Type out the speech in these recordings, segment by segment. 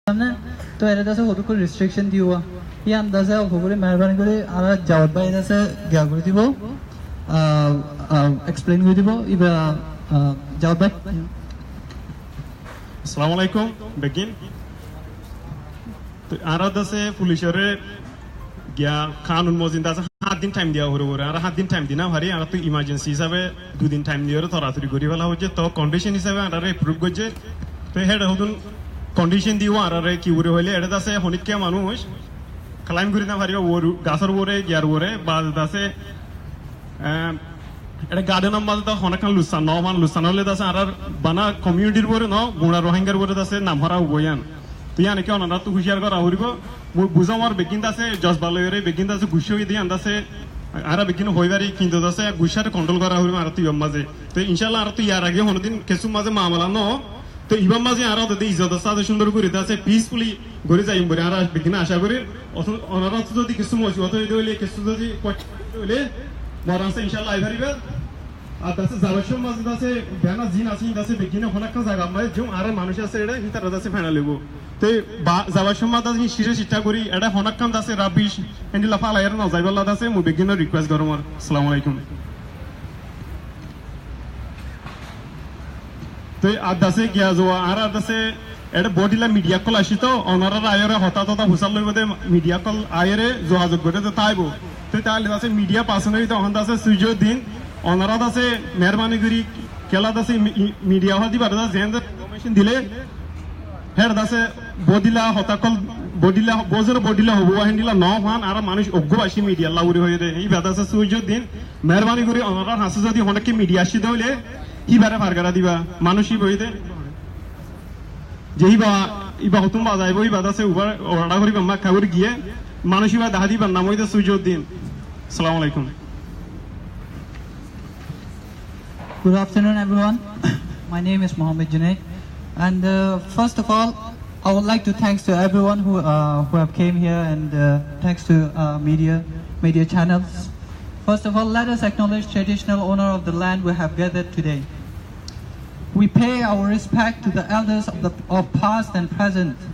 तो एरे दसे होतो कोई restriction दियो ये अंदाज़ा होगोरे मेहरबानी करे आरा जवाब बाय दसे क्या करे दिबो explain करे दिबो इबा जवाब बाय Assalamualaikum begin तो आरा दसे पुलिसरे क्या कानून मौजूद दसे 7 दिन टाइम दिया हो रहा है आरा 7 दिन टाइम दिना हरी आरा तो इमरजेंसी हिसाबे 2 दिन टाइम दिया हो तो रात्रि गोरी वाला हो जे तो कंडीशन हिसाबे आरा रे प्रूफ गोजे तो हेड होदुन कंडीशन दियो आरा रे की उरे होले एडा दसे होनिक के मानुष क्लाइम करी ना हरी वो गासर वो रे यार वो रे बाद दसे एडा गार्डन अम्माल तो होनकन लुसान नॉर्मल लुसान होले दसे आरा बना कम्युनिटी वो रे नो गुणा रोहिंगर वो रे दसे नाम हरा हुआ तो यानी क्या होना तो खुशियार का राहुरी को वो बुझामार बेगिन दासे जज बालो ये बेगिन दासे गुस्से हुई थी अंदर से आरा बेगिन होई बारी किंतु दासे गुस्सा रे कंट्रोल करा हुई मारती है मज़े तो इंशाल्लाह आरा तो यार आगे होने दिन कैसे मज़े मामला नो तो इबाम मज़े आरा तो दे इज़्ज़त दासे सुंदर गुरी दासे पीसफुली गुरी जाइम बुरी आरा बेगिन आशा गुरी और आरा तो दी कैसे मौजूद होता है जो ले कैसे तो दी ले मौरान से इंशाल्लाह आई बारी बार दासे जावशम मज़े दासे बयाना जीन आसीन दासे बेगिन होना का जागा मैं जो आरा मानुषा से एडे हिता दासे फैनल लेगो तो जावशम माता जी शीरे शिक्षा करी एडे होना कम दासे राबिश एंडी लफा लायर ना जाइबल्ला दासे मु बेगिन रिक्वेस्ट करूँ और अस्सलामु अलैकुम तो आज दासे क्या जो आरा दासे एडे बॉडीला मीडिया कॉल आशी तो ऑनरा आयरे होता तो हुसल लोग बदे मीडिया कॉल आयरे जो आज गोटे तो ताइबो तो ताले दासे मीडिया पासने तो हम दासे सुजो दिन ऑनरा दासे मेहरबानी करी केला दासे मीडिया हो दी बारदा जेंद इन्फॉर्मेशन दिले हेड दासे बॉडीला होता कॉल बॉडीला बोजर बॉडीला हो वो हैंडीला नौ मान आरा मानुष ओग्गो आशी मीडिया लाउरी होये दे ही बादा से सुजो दिन मेहरबानी करी ऑनरा हासु जदी होने के मीडिया आशी दोले ही बारे फारगारा दिबा मानुषी बोई दे जेही बा इबा हुतुम बा जाइबो ही बादा से उबार ओराडा करी बम्मा खावर गिये मानुषी बा दादी बा नामोई दे सुजो दिन अस्सलामु अलैकुम Good afternoon, everyone. My name is Mohammed Junaid, and first of all, I would like to thanks to everyone who have came here, and thanks to media channels. First of all, let us acknowledge traditional owner of the land we have gathered today. We pay our respect to the elders of past and present.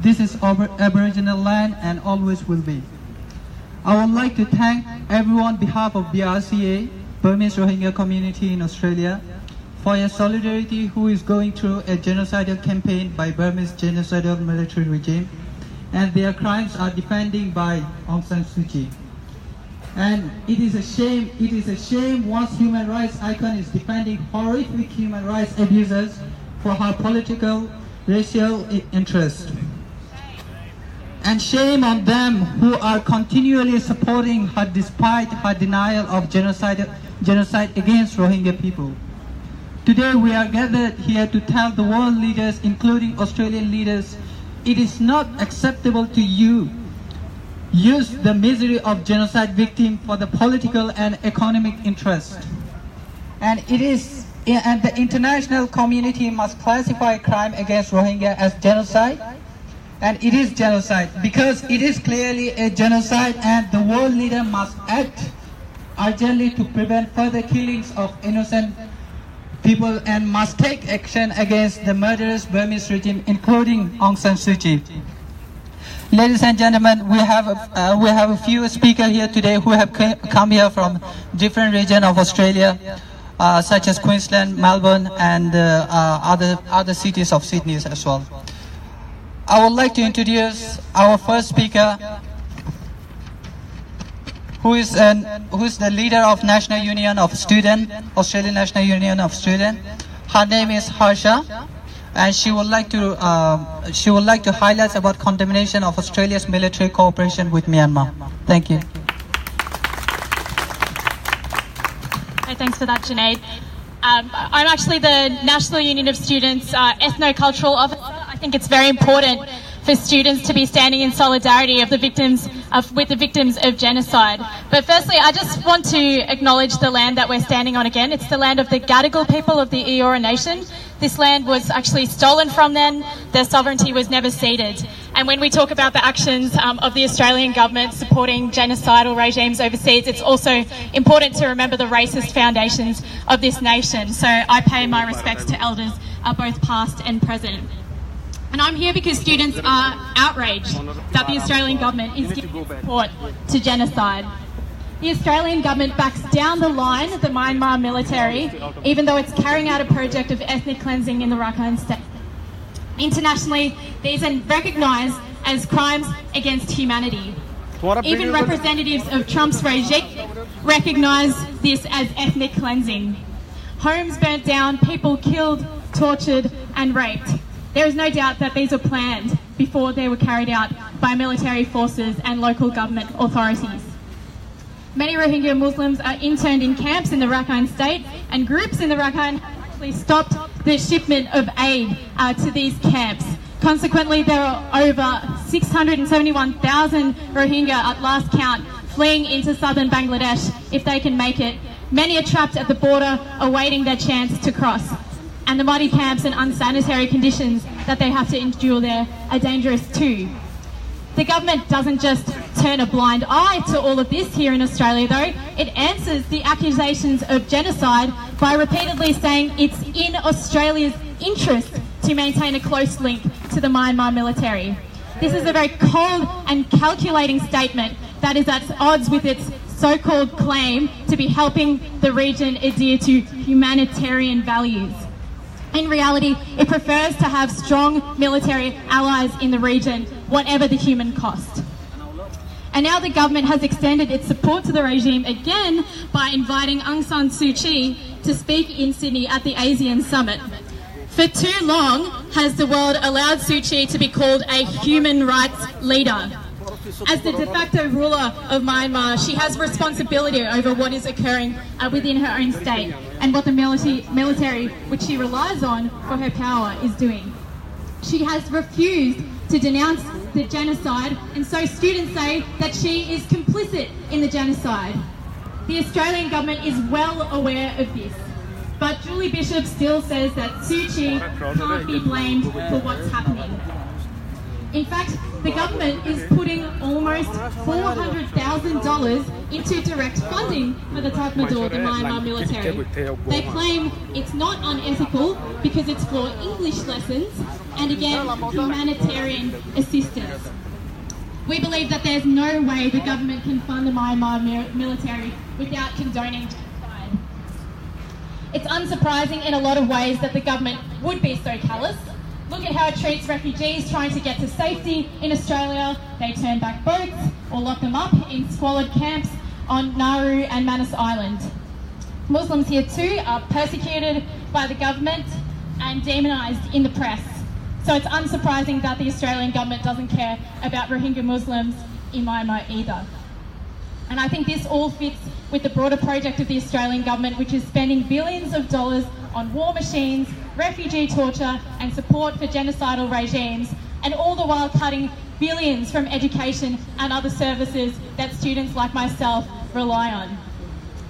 This is our Aboriginal land and always will be. I would like to thank everyone on behalf of BRCA, Burmese-Rohingya community in Australia, for your solidarity who is going through a genocidal campaign by Burmese genocidal military regime, and their crimes are defending by Aung San Suu Kyi. And it is a shame once human rights icon is defending horrific human rights abusers for her political, racial interest. And shame on them who are continually supporting her despite her denial of genocide against Rohingya people. Today we are gathered here to tell the world leaders, including Australian leaders, it is not acceptable to use the misery of genocide victim for the political and economic interest. And the international community must classify crime against Rohingya as genocide. And it is genocide because it is clearly a genocide, and the world leader must act urgently to prevent further killings of innocent people and must take action against the murderous Burmese regime, including Aung San Suu Kyi. Ladies and gentlemen, we have a few speakers here today who have come here from different regions of Australia, such as Queensland, Melbourne, and other cities of Sydney as well. I would like to introduce our first speaker, who is the leader of National Union of Students, Australian National Union of Students. Her name is Harsha, and she would like to highlight about condemnation of Australia's military cooperation with Myanmar. Thank you. Hey, thanks for that, Junaid. I'm actually the National Union of Students ethno-cultural officer. I think it's very important for students to be standing in solidarity with the victims of genocide. But firstly, I just want to acknowledge the land that we're standing on again. It's the land of the Gadigal people of the Eora Nation. This land was actually stolen from them. Their sovereignty was never ceded. And when we talk about the actions of the Australian government supporting genocidal regimes overseas, it's also important to remember the racist foundations of this nation. So I pay my respects to elders, both past and present. And I'm here because students are outraged that the Australian government is giving support to genocide. The Australian government backs down the line the Myanmar military, even though it's carrying out a project of ethnic cleansing in the Rakhine State. Internationally, these are recognised as crimes against humanity. Even representatives of Trump's regime recognise this as ethnic cleansing. Homes burnt down, people killed, tortured and raped. There is no doubt that these were planned before they were carried out by military forces and local government authorities. Many Rohingya Muslims are interned in camps in the Rakhine State, and groups in the Rakhine have actually stopped the shipment of aid to these camps. Consequently, there are over 671,000 Rohingya at last count fleeing into southern Bangladesh if they can make it. Many are trapped at the border awaiting their chance to cross. And the muddy camps and unsanitary conditions that they have to endure there are dangerous too. The government doesn't just turn a blind eye to all of this here in Australia though, it answers the accusations of genocide by repeatedly saying it's in Australia's interest to maintain a close link to the Myanmar military. This is a very cold and calculating statement that is at odds with its so-called claim to be helping the region adhere to humanitarian values. In reality, it prefers to have strong military allies in the region, whatever the human cost. And now the government has extended its support to the regime again by inviting Aung San Suu Kyi to speak in Sydney at the ASEAN Summit. For too long has the world allowed Suu Kyi to be called a human rights leader. As the de facto ruler of Myanmar, she has responsibility over what is occurring within her own state and what the military, which she relies on for her power, is doing. She has refused to denounce the genocide, and so students say that she is complicit in the genocide. The Australian government is well aware of this, but Julie Bishop still says that Suu Kyi can't be blamed for what's happening. In fact, the government is putting almost $400,000 into direct funding for the Tatmadaw, the Myanmar military. They claim it's not unethical because it's for English lessons and again, humanitarian assistance. We believe that there's no way the government can fund the Myanmar military without condoning genocide. It's unsurprising in a lot of ways that the government would be so callous. Look at how it treats refugees trying to get to safety in Australia. They turn back boats or lock them up in squalid camps on Nauru and Manus Island. Muslims here too are persecuted by the government and demonised in the press. So it's unsurprising that the Australian government doesn't care about Rohingya Muslims in Myanmar either. And I think this all fits with the broader project of the Australian government, which is spending billions of dollars on war machines, refugee torture and support for genocidal regimes, and all the while cutting billions from education and other services that students like myself rely on.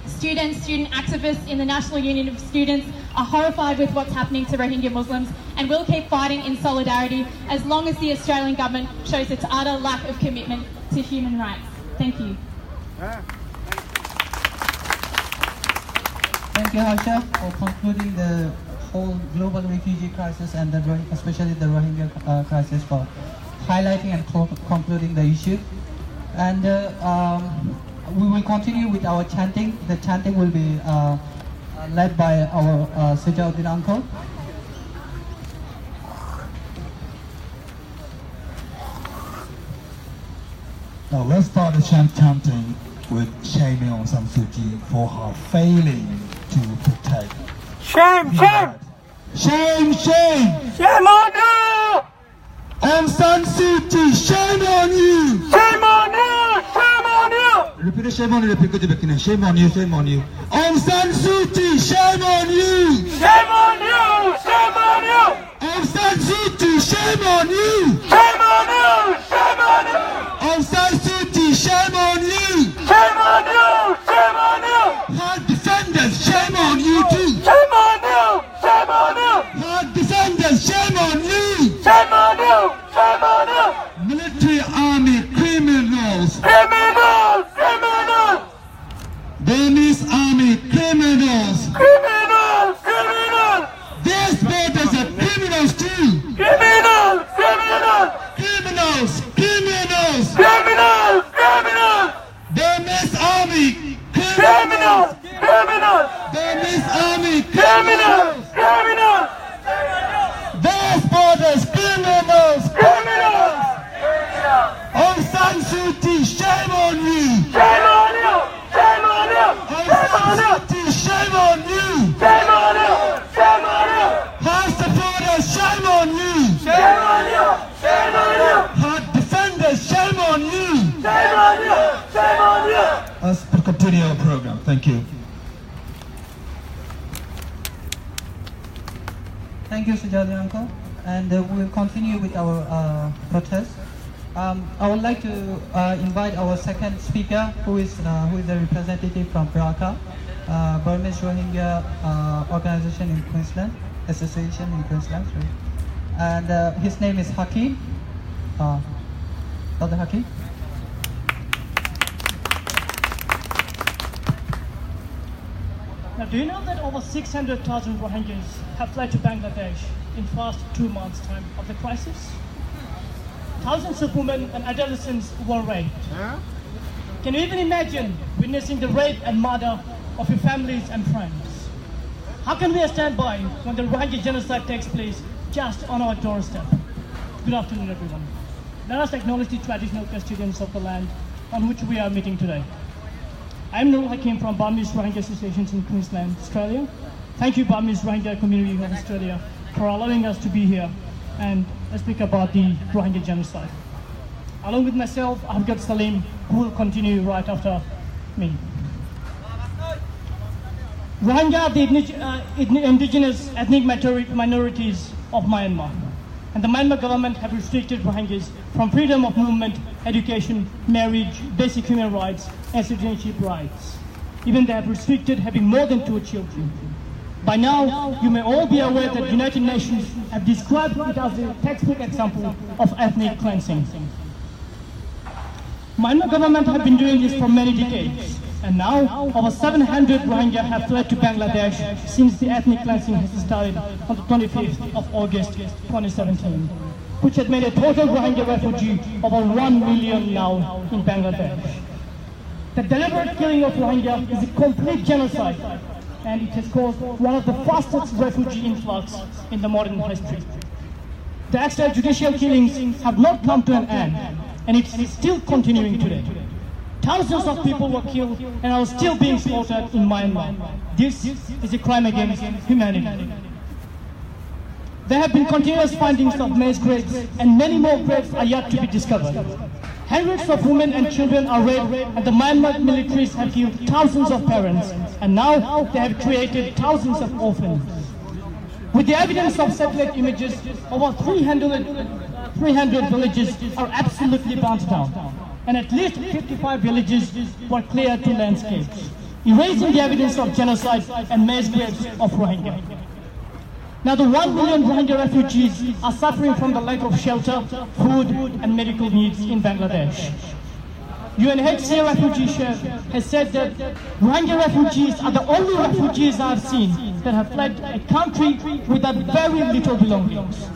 Student activists in the National Union of Students are horrified with what's happening to Rohingya Muslims and will keep fighting in solidarity as long as the Australian government shows its utter lack of commitment to human rights. Thank you. Thank you, Harsha, for concluding the whole global refugee crisis and especially the Rohingya crisis, for highlighting and concluding the issue. And we will continue with our chanting. The chanting will be led by our Sujauddin uncle. Now let's start the chanting with shaming Aung San Suu Kyi for her failing to protect. Shame, shame! Shame, shame! Shame on you! Aung San Suu Kyi, shame on you! Shame on you! Shame on you! Repeat shame on you, repeat shame on you, shame on you. Aung San Suu Kyi, shame on you! Shame on you! Shame on you! Aung San Suu Kyi, shame on you! Shame on you! Shame on you! Aung San Suu Kyi, shame on you! Shame on you! Shame on you! Her defenders, shame on you too! Shame on you! Shame on you! Her defenders, shame on you! Shame on you! Shame on you! Military army criminals! Criminals! Criminals! Burmese army criminals! Criminals! Criminals! Their supporters are criminals too! Criminals! criminals! Criminals! Criminals! Criminals! Burmese army! Criminals! Criminals! Burmese army! Criminals! Criminals! Those borders! Criminals! Criminals! Aung San Suu Kyi, shame on you! Shame on you! Shame on you! Aung Shame on San you! Suu Kyi, shame on you! Shame on you! Shame on you! Hard supporters, shame on you! Shame on you! Shame on you! Hard defenders, shame on you! Shame on you! Shame on you! Let's continue our program. Thank you. Thank you, Sujali uncle. And we'll continue with our protest. I would like to invite our second speaker, who is a representative from BRACA, Burmese-Rohingya organization in Queensland, association in Queensland. Sorry. And his name is Hakim. Dr. Hakim. Now, do you know that over 600,000 Rohingyas have fled to Bangladesh in the first 2 months' time of the crisis? Thousands of women and adolescents were raped. Can you even imagine witnessing the rape and murder of your families and friends? How can we stand by when the Rohingya genocide takes place just on our doorstep? Good afternoon, everyone. Let us acknowledge the traditional custodians of the land on which we are meeting today. I am Nur Hakim from Burmese-Rohingya Associations in Queensland, Australia. Thank you, Burmese-Rohingya community of Australia, for allowing us to be here and speak about the Rohingya genocide. Along with myself, I've got Salim, who will continue right after me. Rohingya are the indigenous ethnic minorities of Myanmar. And the Myanmar government have restricted Rohingyas from freedom of movement, education, marriage, basic human rights, and citizenship rights. Even they have restricted having more than 2 children. By now, you may all be aware that United Nations have described it as a textbook example of ethnic cleansing. Myanmar government have been doing this for many decades. And now, over 700 Rohingya have fled to Bangladesh since the ethnic cleansing has started on the 25th of August 2017, which has made a total Rohingya refugee over 1 million now in Bangladesh. The deliberate killing of Rohingya is a complete genocide, and it has caused one of the fastest refugee influx in the modern history. The extrajudicial killings have not come to an end, and it is still continuing today. Thousands of people were killed and are still being slaughtered in Myanmar. This is a crime against humanity. There have been continuous findings of mass graves, and many more graves are yet to be discovered. Hundreds of women and children are raped, and the Myanmar militaries have killed thousands of parents, and now they have created thousands of orphans. With the evidence of satellite images, over 300 villages are absolutely burnt down, and at least 55 villages were cleared to landscapes, erasing the evidence of genocide and mass graves of Rohingya. Now the 1 million Rohingya refugees are suffering from the lack of shelter, food and medical needs in Bangladesh. UNHCR refugee chef has said that Rohingya refugees are the only refugees I've seen that have fled a country without very little belongings.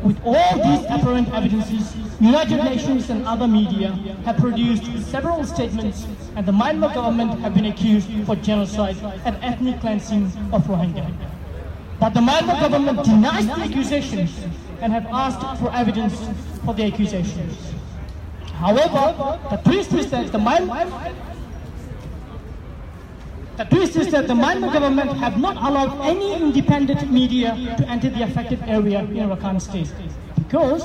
With all these apparent evidences, United Nations and other media have produced several statements, and the Myanmar government have been accused for genocide and ethnic cleansing of Rohingya. But the Myanmar government denies the accusations and have asked for evidence for the accusations. However, the twist is that the Myanmar government have not allowed any independent media to enter the affected area in Rakhine State, because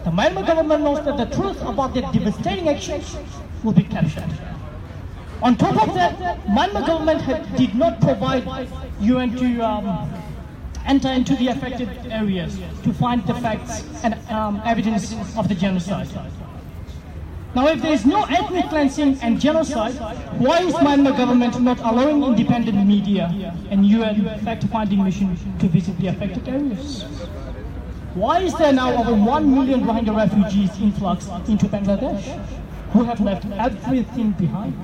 the Myanmar government knows that the truth about their devastating actions will be captured. On top of that, Myanmar government did not provide UN to enter into the affected areas to find the facts and evidence of the genocide. Now, if there is no ethnic cleansing and genocide, why is Myanmar government not allowing independent media and UN fact-finding mission to visit the affected areas? Why is there now over 1 million Rohingya refugees influx into Bangladesh who have left everything behind?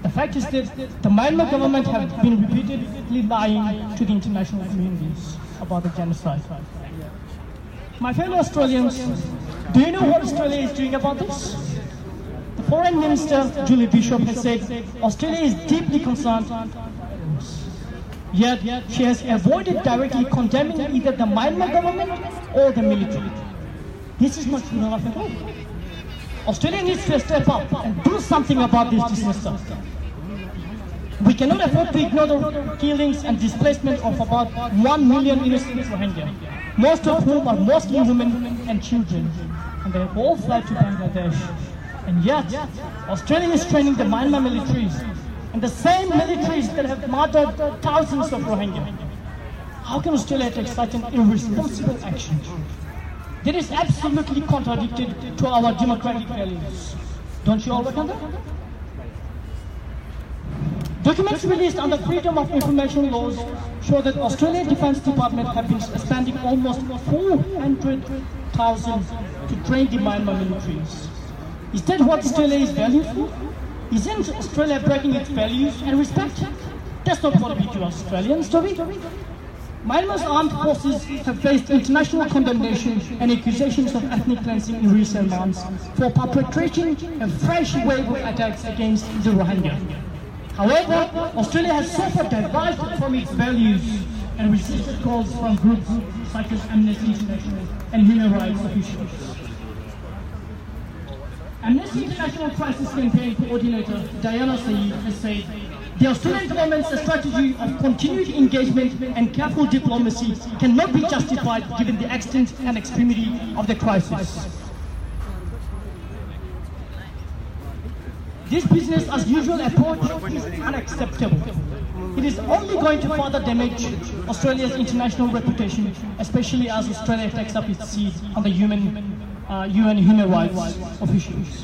The fact is that the Myanmar government have been repeatedly lying to the international communities about the genocide. My fellow Australians, Do you know what Australia is doing about this? The Foreign Minister, Julie Bishop, has said Australia is deeply concerned, yet she has avoided directly condemning either the Myanmar government or the military. This is not good enough at all. Australia needs to step up and do something about this disaster. We cannot afford to ignore the killings and displacement of about 1 million innocent Rohingya, most of whom are mostly women and children, and they have all fled to Bangladesh. And yet, Australia is training the Myanmar militaries, and the same militaries that have murdered thousands of Rohingya. How can Australia take such an irresponsible action? That is absolutely contradicted to our democratic values. Don't you all reckon that? Documents released under Freedom of Information laws show that Australian Defence Department have been spending almost 400,000 to train the Myanmar militaries. Is that what Australia is valued for? Isn't Australia breaking its values and respect? That's not what we do Australians, do we? Myanmar's armed forces have faced international condemnation and accusations of ethnic cleansing in recent months for perpetrating a fresh wave of attacks against the Rohingya. However, Australia has so far diverged from its values and resisted calls from groups such as Amnesty International and human rights officials. Amnesty International Crisis Campaign Coordinator Diana Saeed has said, the Australian government's strategy of continued engagement and careful diplomacy cannot be justified given the extent and extremity of the crisis. This business as usual approach is unacceptable. It is only going to further damage Australia's international reputation, especially as Australia takes up its seat on the UN human rights officials.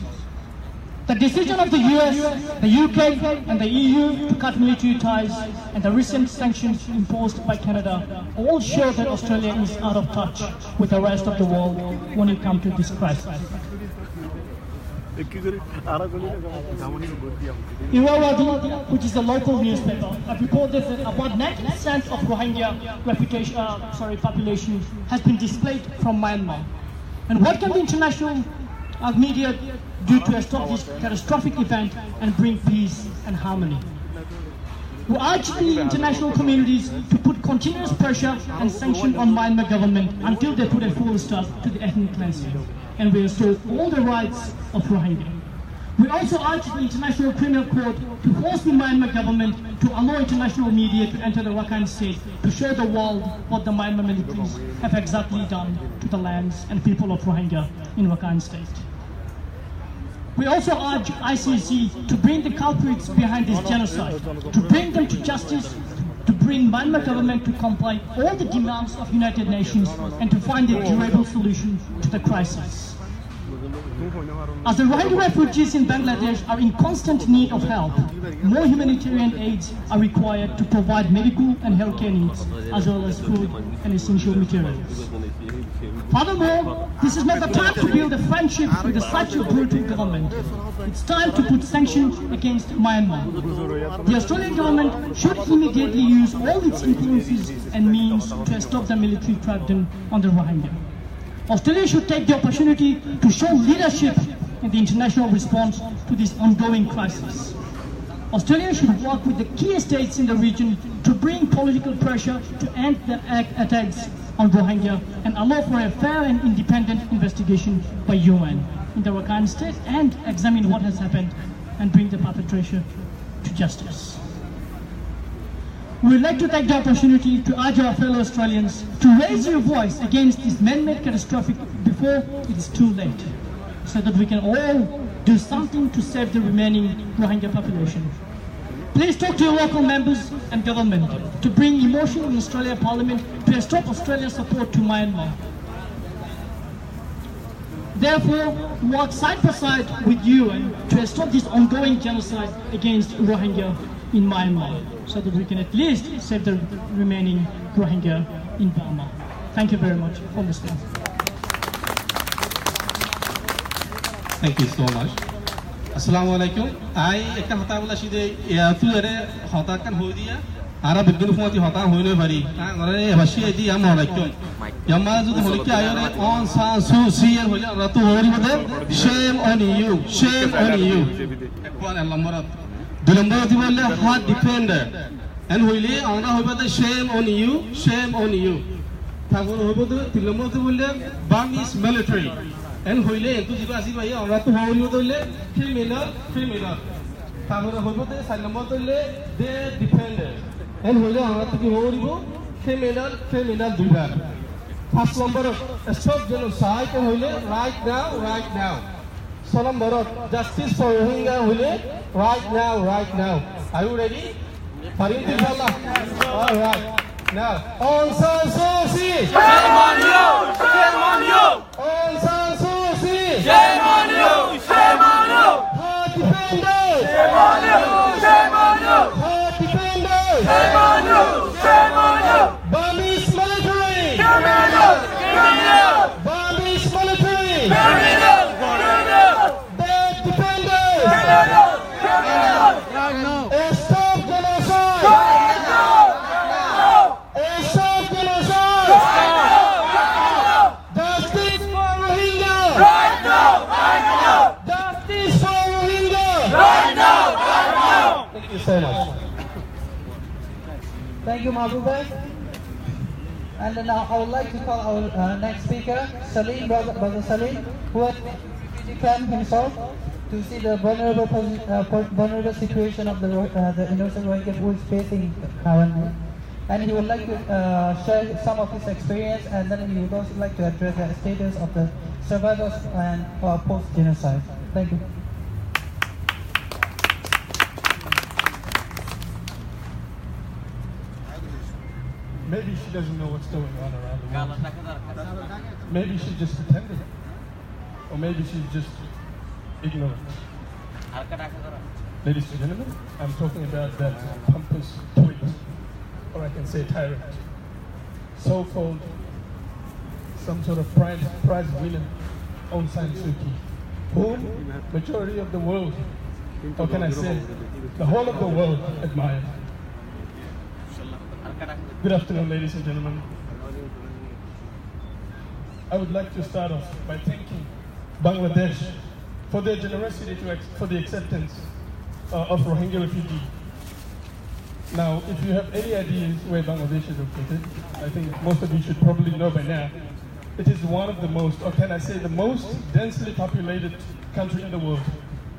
The decision of the US, the UK and the EU to cut military ties and the recent sanctions imposed by Canada all show that Australia is out of touch with the rest of the world when it comes to this crisis. Irrawaddy, which is a local newspaper, have reported that about 90% of Rohingya population has been displaced from Myanmar. And what can the international media do to stop this catastrophic event and bring peace and harmony? We urge the international communities to put continuous pressure and sanction on Myanmar government until they put a full stop to the ethnic cleansing and we restore all the rights of Rohingya. We also urge the International Criminal Court to force the Myanmar government to allow international media to enter the Rakhine state to show the world what the Myanmar militaries have exactly done to the lands and people of Rohingya in Rakhine state. We also urge ICC to bring the culprits behind this genocide, to bring them to justice, to bring Myanmar government to comply all the demands of United Nations and to find a durable solution to the crisis. As the Rohingya refugees in Bangladesh are in constant need of help, more humanitarian aids are required to provide medical and healthcare needs, as well as food and essential materials. Furthermore, this is not the time to build a friendship with such a brutal government. It's time to put sanctions against Myanmar. The Australian government should immediately use all its influences and means to stop the military crackdown on the Rohingya. Australia should take the opportunity to show leadership in the international response to this ongoing crisis. Australia should work with the key states in the region to bring political pressure to end the attacks on Rohingya and allow for a fair and independent investigation by UN in the Rakhine state and examine what has happened and bring the perpetrator to justice. We would like to take the opportunity to urge our fellow Australians to raise your voice against this man-made catastrophe before it is too late, so that we can all do something to save the remaining Rohingya population. Please talk to your local members and government to bring emotion in Australia Parliament to stop Australia's support to Myanmar. Therefore, work side by side with UN to stop this ongoing genocide against Rohingya in Myanmar, so that we can at least save the remaining Rohingya in Burma. Thank you very much for listening. Thank you so much. Assalamu alaikum. I ekta hata bola shide tu ere hata kan ho diya Ara bidun foti hota hoine bari. Are bashi di am horakyo. Yamma zu holikya ayore Aung San Suu Kyi hoya ratu hori bode. Shame on you. Shame on you. Ekwan lambarat. Dilambati bolle hard defender. And hoile anga hoibade shame on you. Shame on you. Thagon hoibode dilambati bolle Burmese military. And hoile entu jiba asi bhai ratu hori bode criminal criminal. Thagon hoibode salamati bolle they defender. And hoile anga tu hori bo criminal criminal dubar. First number stop genocide and hoile right now. So number justice for Rohingya hoile right now. Are you ready? All right. Now, Aung San Suu Kyi. Shame on you! Shame on you! Aung San Suu Kyi. Shame on you! Shame on you! Hard defenders. Shame on you! Shame on you! Hard defenders. Shame on you! Shame on you! Burmese military. Criminal! Criminal! Burmese military. Criminal! Criminal! Dead defenders. Criminal! Criminal! Stop genocide. Right now! Stop genocide. Justice for Rohingya. Right now! Right now! Justice for Rohingya. Right now! Right now! Thank you so much. Thank you, Mahbubah. And then now I would like to call our next speaker, Salim, brother Salim, who has come himself to see the vulnerable situation of the innocent Rohingya who is facing currently. And he would like to share some of his experience, and then he would also like to address the status of the survivors and post-genocide. Thank you. Maybe she doesn't know what's going on around the world. Maybe she just pretended. Or maybe she's just ignorant. Ladies and gentlemen, I'm talking about that pompous twit, or I can say tyrant, so-called some sort of prize winner, Aung San Suu Kyi, whom majority of the world, or can I say, the whole of the world admire. Good afternoon, ladies and gentlemen. I would like to start off by thanking Bangladesh for their generosity for the acceptance of Rohingya refugees. Now, if you have any ideas where Bangladesh is located, I think most of you should probably know by now. It is one of the most, or can I say the most densely populated country in the world.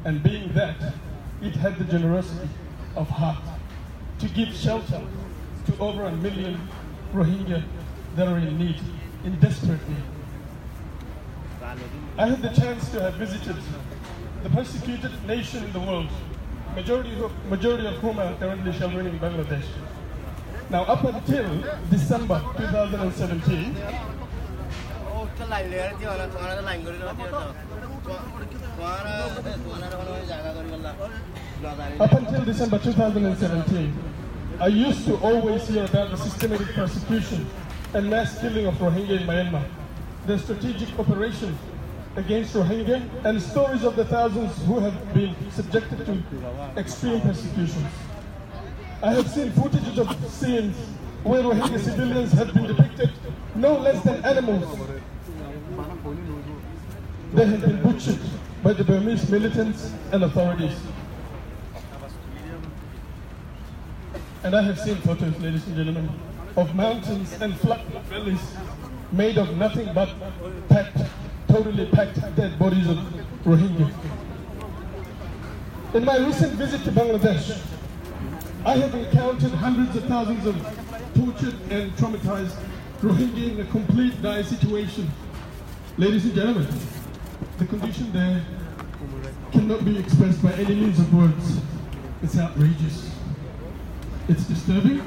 And being that, it had the generosity of heart to give shelter to over 1 million Rohingya that are in need, in desperate need. I had the chance to have visited the persecuted nation in the world, majority of whom are currently sheltering in Bangladesh. Now, up until December 2017, I used to always hear about the systematic persecution and mass killing of Rohingya in Myanmar, the strategic operation against Rohingya, and stories of the thousands who have been subjected to extreme persecutions. I have seen footage of scenes where Rohingya civilians have been depicted no less than animals. They have been butchered by the Burmese militants and authorities. And I have seen photos, ladies and gentlemen, of mountains and flat valleys made of nothing but totally packed dead bodies of Rohingya. In my recent visit to Bangladesh, I have encountered hundreds of thousands of tortured and traumatized Rohingya in a complete dire situation. Ladies and gentlemen, the condition there cannot be expressed by any means of words. It's outrageous. It's disturbing.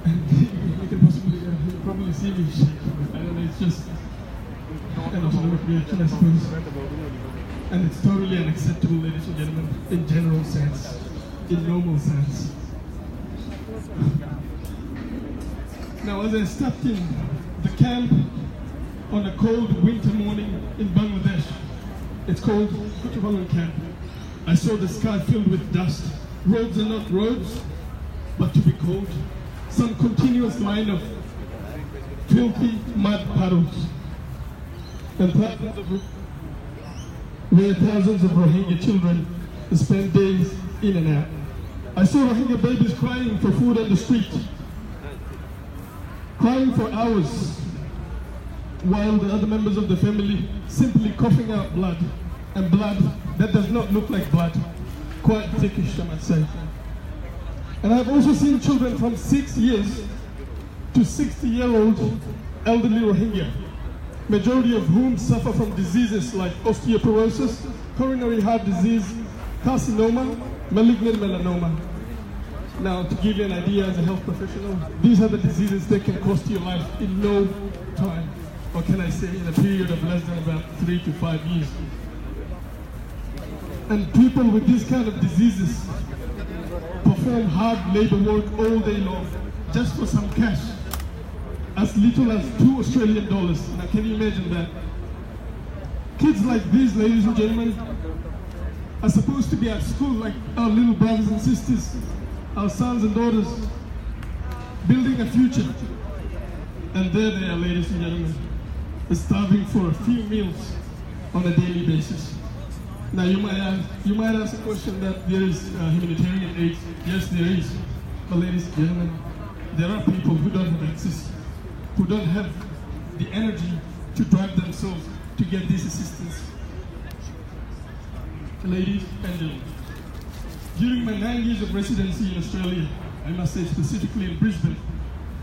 And you can probably see me shake. I don't know, it's just an autonomic reaction, I suppose. And it's totally unacceptable, ladies and gentlemen, in general sense, in normal sense. Now, as I stepped in the camp on a cold winter morning in Bangladesh, it's called Kutubalan camp, I saw the sky filled with dust. Roads are not roads, but to be called some continuous line of filthy mud puddles, and where thousands of Rohingya children spend days in and out. I saw Rohingya babies crying for food on the street, crying for hours, while the other members of the family simply coughing out blood, and blood that does not look like blood, quite thickish, I might say. And I've also seen children from 6 years to 60-year-old elderly Rohingya, majority of whom suffer from diseases like osteoporosis, coronary heart disease, carcinoma, malignant melanoma. Now, to give you an idea as a health professional, these are the diseases that can cost your life in no time, or can I say in a period of less than about 3 to 5 years. And people with these kind of diseases perform hard labor work all day long, just for some cash, as little as $2 Australian. Now, can you imagine that? Kids like these, ladies and gentlemen, are supposed to be at school like our little brothers and sisters, our sons and daughters, building a future. And there they are, ladies and gentlemen, starving for a few meals on a daily basis. Now you might ask a question that there is humanitarian aid. Yes, there is. But ladies and gentlemen, there are people who don't have access, who don't have the energy to drive themselves to get this assistance. Ladies and gentlemen, during my 9 years of residency in Australia, I must say specifically in Brisbane,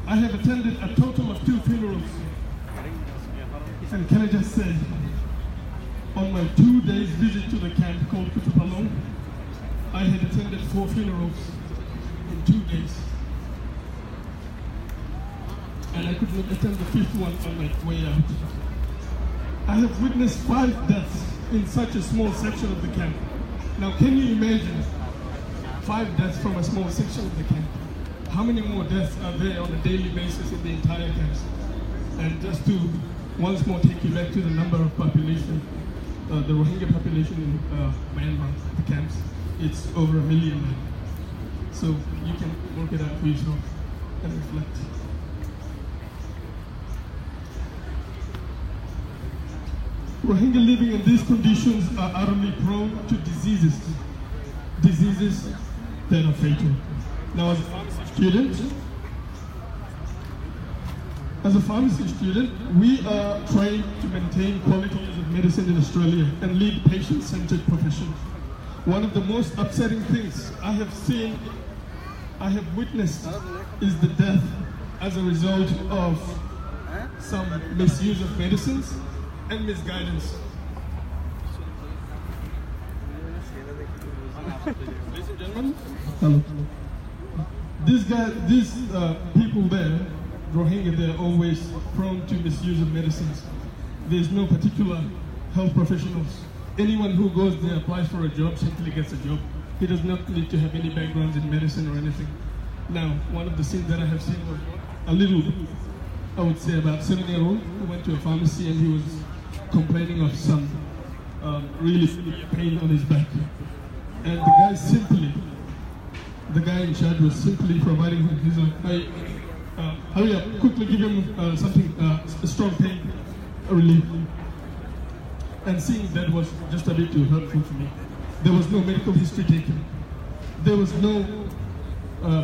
I have attended a total of 2 funerals. And can I just say, on my 2 days visit to the camp called Kutupalong, I had attended 4 funerals in 2 days. And I could not attend the 5th one on my way out. I have witnessed 5 deaths in such a small section of the camp. Now, can you imagine 5 deaths from a small section of the camp? How many more deaths are there on a daily basis in the entire camps? And just to once more take you back to the number of population, the Rohingya population in Myanmar, the camps, it's over 1 million now. So you can work it out for yourself and reflect. Rohingya living in these conditions are utterly prone to diseases that are fatal. Now, as a pharmacy student, we are trying to maintain quality use of medicine in Australia and lead patient-centered profession. One of the most upsetting things I have witnessed is the death as a result of some misuse of medicines and misguidance. Ladies and gentlemen, hello. These people there, Rohingya, they're always prone to misuse of medicines. There's no particular health professionals. Anyone who goes there, applies for a job, simply gets a job. He does not need to have any backgrounds in medicine or anything. Now, one of the scenes that I have seen was a little, I would say about 7-year-old who went to a pharmacy and he was complaining of some really pain on his back. And the guy in charge was simply providing him, he's like, hey, hurry up, quickly give him something, a strong pain relief. And seeing that was just a bit too hurtful for me. There was no medical history taken. There was no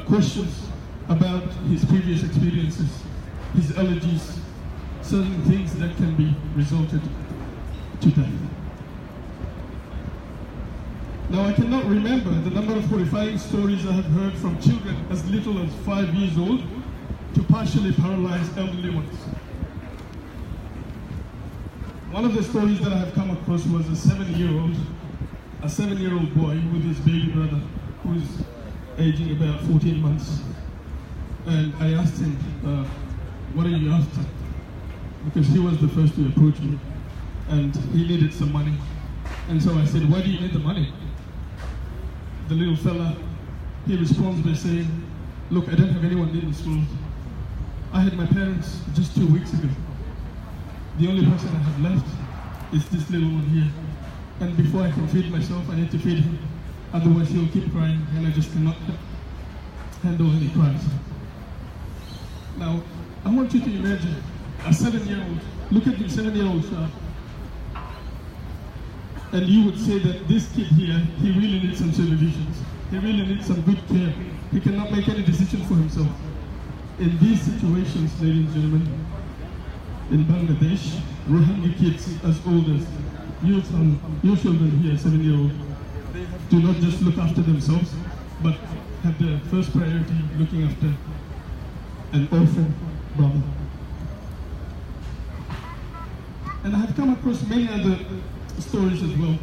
questions about his previous experiences, his allergies, certain things that can be resulted to death. Now, I cannot remember the number of horrifying stories I have heard from children as little as 5 years old to partially paralyzed elderly ones. One of the stories that I have come across was a 7-year-old boy with his baby brother who is aging about 14 months. And I asked him, what are you after? Because he was the first to approach me and he needed some money. And so I said, why do you need the money? The little fella, he responds by saying, look, I don't have anyone in the school. I had my parents just 2 weeks ago. The only person I have left is this little one here. And before I can feed myself, I need to feed him. Otherwise he'll keep crying and I just cannot. handle any crimes. Now, I want you to imagine a 7-year-old, look at the 7-year-old child, and you would say that this kid here, he really needs some supervisions. He really needs some good care. He cannot make any decision for himself. In these situations, ladies and gentlemen, in Bangladesh, Rohingya kids as old as your children here, 7-year-old, do not just look after themselves, but have their first priority looking after an orphan brother. And I have come across many other stories as well,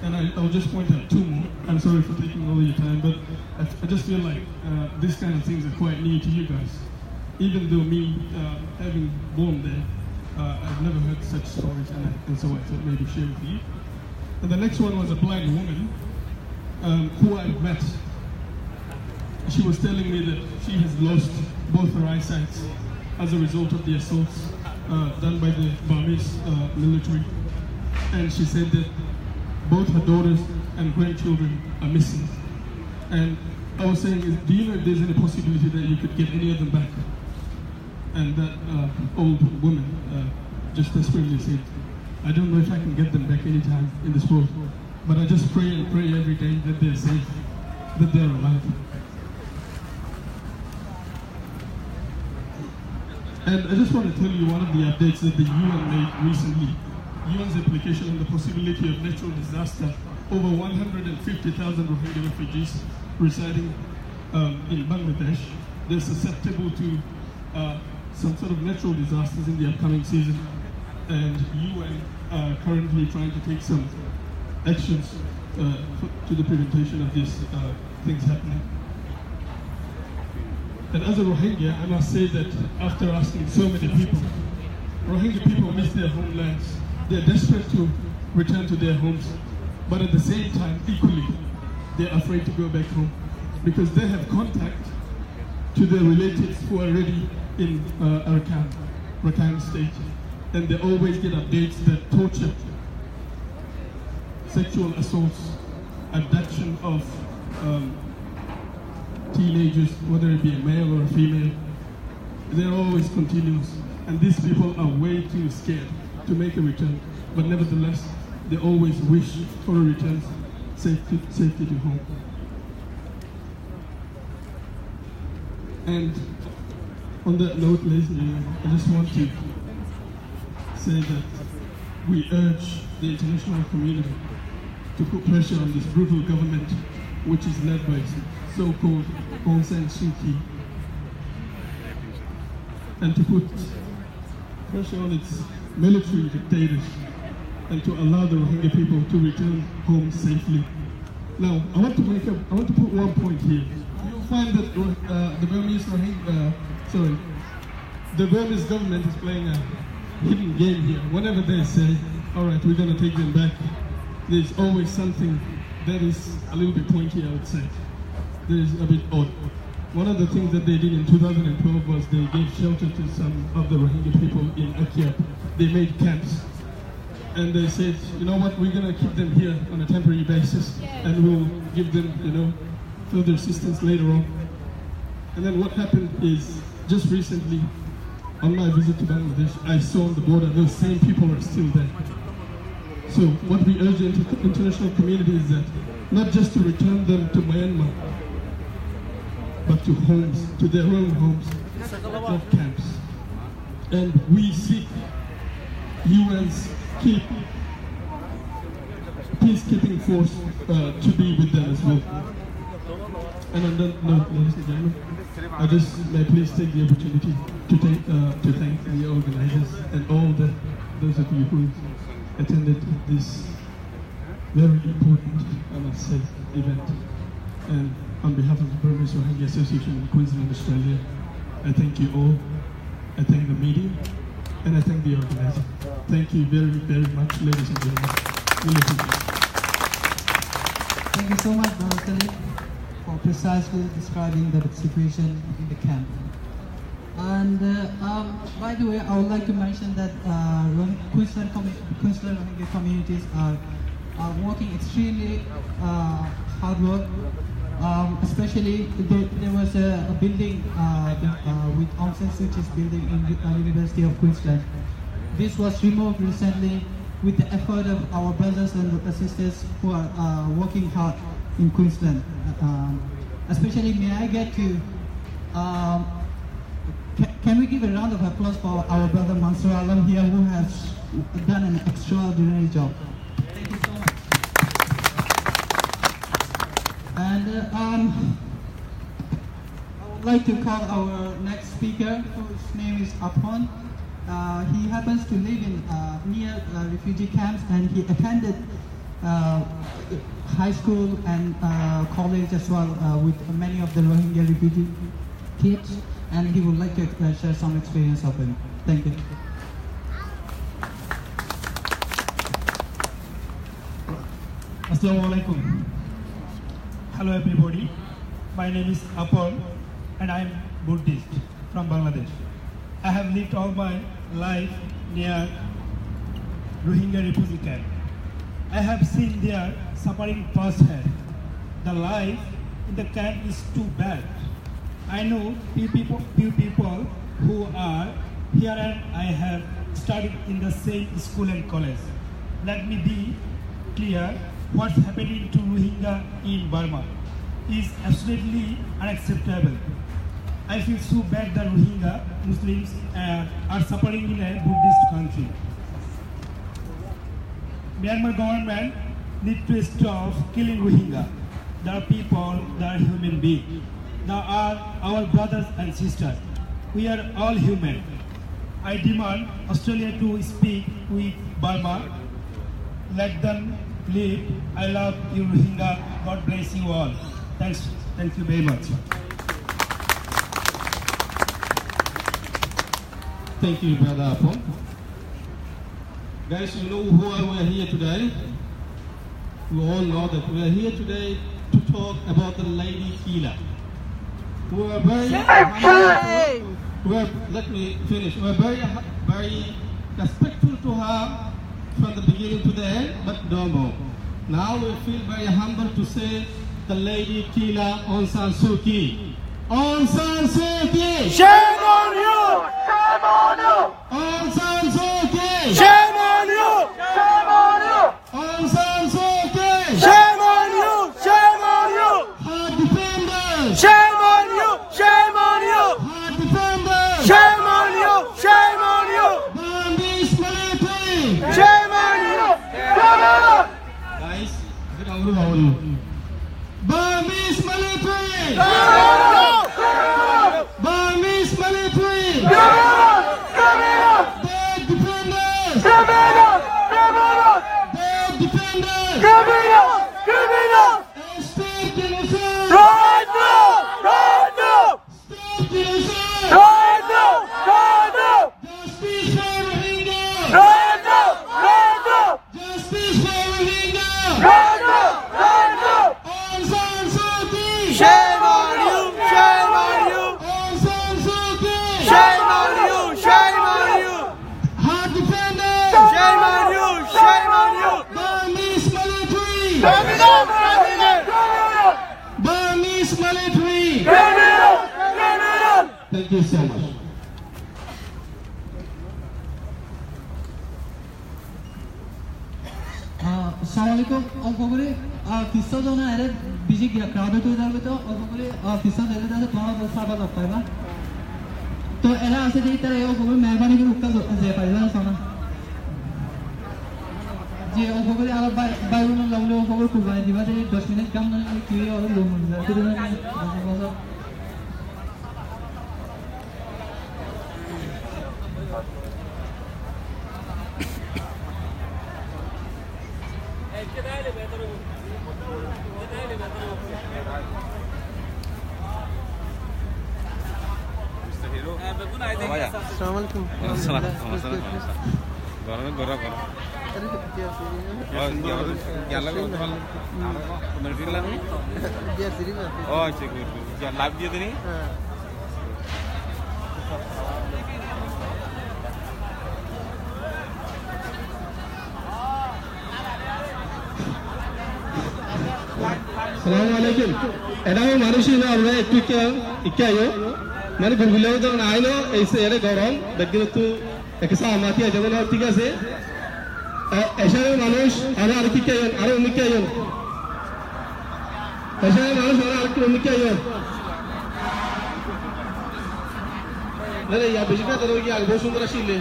and I'll just point out 2 more. I'm sorry for taking all your time, but I just feel like these kind of things are quite new to you guys. Even though me having born there, I've never heard such stories, and so I thought maybe share with you. And the next one was a blind woman who I met. She was telling me that she has lost both her eyesight as a result of the assaults done by the Burmese military. And she said that both her daughters and grandchildren are missing. And I was saying, do you know if there's any possibility that you could get any of them back? And that old woman just desperately said, I don't know if I can get them back anytime in this world, but I just pray and pray every day that they're safe, that they're alive. And I just want to tell you one of the updates that the UN made recently. UN's application on the possibility of natural disaster. Over 150,000 Rohingya refugees residing in Bangladesh. They're susceptible to some sort of natural disasters in the upcoming season. And UN are currently trying to take some actions to the prevention of these things happening. And as a Rohingya, I must say that after asking so many people, Rohingya people miss their homelands. They're desperate to return to their homes, but at the same time, equally, they're afraid to go back home because they have contact to their relatives who are already in Rakhine state, and they always get updates that torture, sexual assaults, abduction of teenagers, whether it be a male or a female, they're always continuous, and these people are way too scared to make a return, but nevertheless, they always wish for a return, safety to home. And on that note, ladies and gentlemen, I just want to say that we urge the international community to put pressure on this brutal government, which is led by so-called Aung San Suu Kyi, and to put pressure on its military dictators and to allow the Rohingya people to return home safely. Now, I want to put one point here. You'll find that the Burmese government is playing a hidden game here. Whenever they say, all right, we're going to take them back, there's always something that is a little bit pointy, I would say. That is a bit odd. One of the things that they did in 2012 was they gave shelter to some of the Rohingya people in Akyap. They made camps. And they said, you know what, we're going to keep them here on a temporary basis, and we'll give them, further assistance later on. And then what happened is, just recently, on my visit to Bangladesh, I saw on the border those same people are still there. So what we urge the international community is that not just to return them to Myanmar, but to homes, to their own homes, not camps. And we seek UN's peacekeeping force to be with them as well. And on that note, ladies and gentlemen, I just may please take the opportunity to thank the organizers and all those of you who attended this very important, I must say, event. And on behalf of the Burmese-Rohingya Association in Queensland, Australia, I thank you all. I thank the media, and I thank the organizer. Thank you very, very much, ladies and gentlemen. Really appreciate it. Thank you so much, Brother Khalid, for precisely describing the situation in the camp. And by the way, I would like to mention that Queensland Rohingya communities are working extremely hard work Especially there was a building with Aung San Suu Kyi's building in the University of Queensland. This was removed recently with the effort of our brothers and sisters who are working hard in Queensland. Especially, may I get to, can we give a round of applause for our brother Mansoor Alam here, who has done an extraordinary job. Thank you so much. And I would like to call our next speaker, whose name is Apon. He happens to live in near refugee camps, and he attended high school and college as well with many of the Rohingya refugee kids, and he would like to share some experience of him. Thank you. Assalamu alaikum. Hello everybody. My name is Apon and I am Buddhist from Bangladesh. I have lived all my life near Rohingya refugee camp. I have seen their suffering firsthand. The life in the camp is too bad. I know few people who are here, and I have studied in the same school and college. Let me be clear, what's happening to Rohingya in Burma is absolutely unacceptable. I feel so bad that Rohingya Muslims are suffering in a Buddhist country. Myanmar government needs to stop killing Rohingya. They are people, they are human beings. They are our brothers and sisters. We are all human. I demand Australia to speak with Burma. Let them live. I love you, Rohingya. God bless you all. Thanks. Thank you very much. Thank you, Brother Apon. Guys, you know why we are here today? We all know that we are here today to talk about the lady killer. We are very let me finish. We are very respectful to her from the beginning to the end, but no more. Now we feel very humble to say the lady killer Aung San Suu Kyi. Aung San Suu Kyi! Shame on you! Shame on you! Aung San Suu Kyi! Shame on you! Shame on you! Aung San Suu Kyi! Shame on you! Shame on you! Her defenders! Shame on you! Shame on you! Her defenders! Shame on you! Shame on you! Burmese military! Shame on you! Shame on you! Guys, Burmese military! Burmese military! Their defenders! Their defenders! State genocide! Right now! Right now! State genocide! Right now! Right now! Justice for Rohingya! Right now! Right now! Justice for Rohingya! Right now! Right now! Aung San Suu Kyi! Shame on you! Shame on you! Aung San Suu Kyi! Shame on you! Shame on you! Her defenders! Shame on you! Shame on you! Burmese military! Criminal! Criminal! Burmese military! Criminal! Criminal! Thank you so much. Assalamualaikum. Alhamdulillah. Kisah zona ada biji crowd itu dah betul. Alhamdulillah. Kisah dari dah thora dosa bala payah. तो ऐसा ऐसे नहीं तरह यो खबर मेहरबानी करो उसका जे पाइला साना जे ओ खबर आला बाइबल में लवले ओ खबर कुबाई दिवा जे 10 मिनट कम नहीं क्लियर और लो मिल जाए तो ना Assalamualaikum. Assalamualaikum. Edamu manusia orang itu ikkayo. Mani bergulung tu nailo, ऐसे ये गौरव, लेकिन तू एक सामाजिक अजनबी और ठीक है ऐसे मानुष अरे अर्की क्या यों, अरे उन्हीं क्या यों, ऐसे मानुष अरे अर्की उन्हीं क्या यों, नहीं यार बिजली तो रोगी आगे बहुत सुंदर शीले.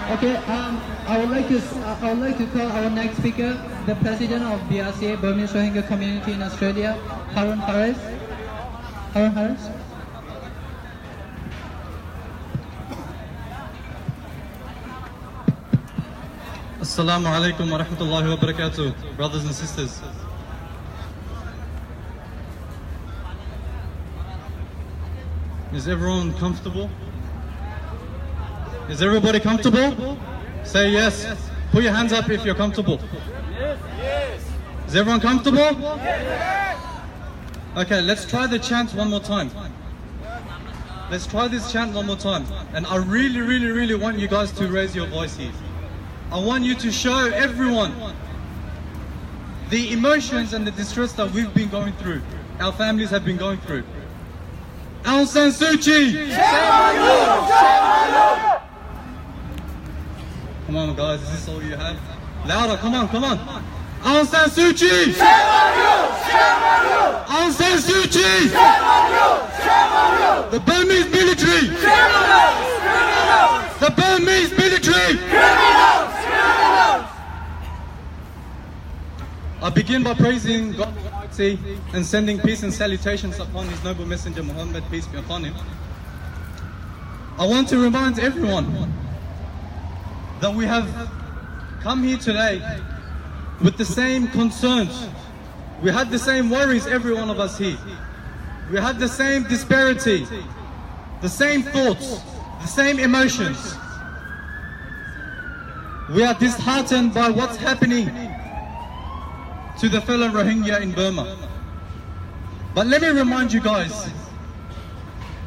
Okay, I would like to call our next speaker, the president of BRCA, Burmese-Rohingya community in Australia, Harun Harris. Harun Harris. Assalamu alaikum wa rahmatullahi wa barakatuh, brothers and sisters. Is everyone comfortable? Is everybody comfortable? Say yes. Put your hands up if you're comfortable. Yes. Is everyone comfortable? Yes. Okay, let's try the chant one more time. Let's try this chant one more time. And I really want you guys to raise your voice here. I want you to show everyone the emotions and the distress that we've been going through, our families have been going through. Aung San Suu Kyi! Shame on you! Shame on you! Come on guys, is this all you have? Louder, come on. Aung San Suu Kyi! Shame on you! Shame on you! Aung San Suu Kyi! Shame on you! Shame on you! The Burmese military! Criminals! Criminals! The Burmese military! Criminals! Criminals! I begin by praising God Almighty and sending peace and salutations upon His noble messenger Muhammad, peace be upon him. I want to remind everyone that we have come here today with the same concerns. We had the same worries, every one of us here. We had the same disparity, the same thoughts, the same emotions. We are disheartened by what's happening to the fellow Rohingya in Burma. But let me remind you guys,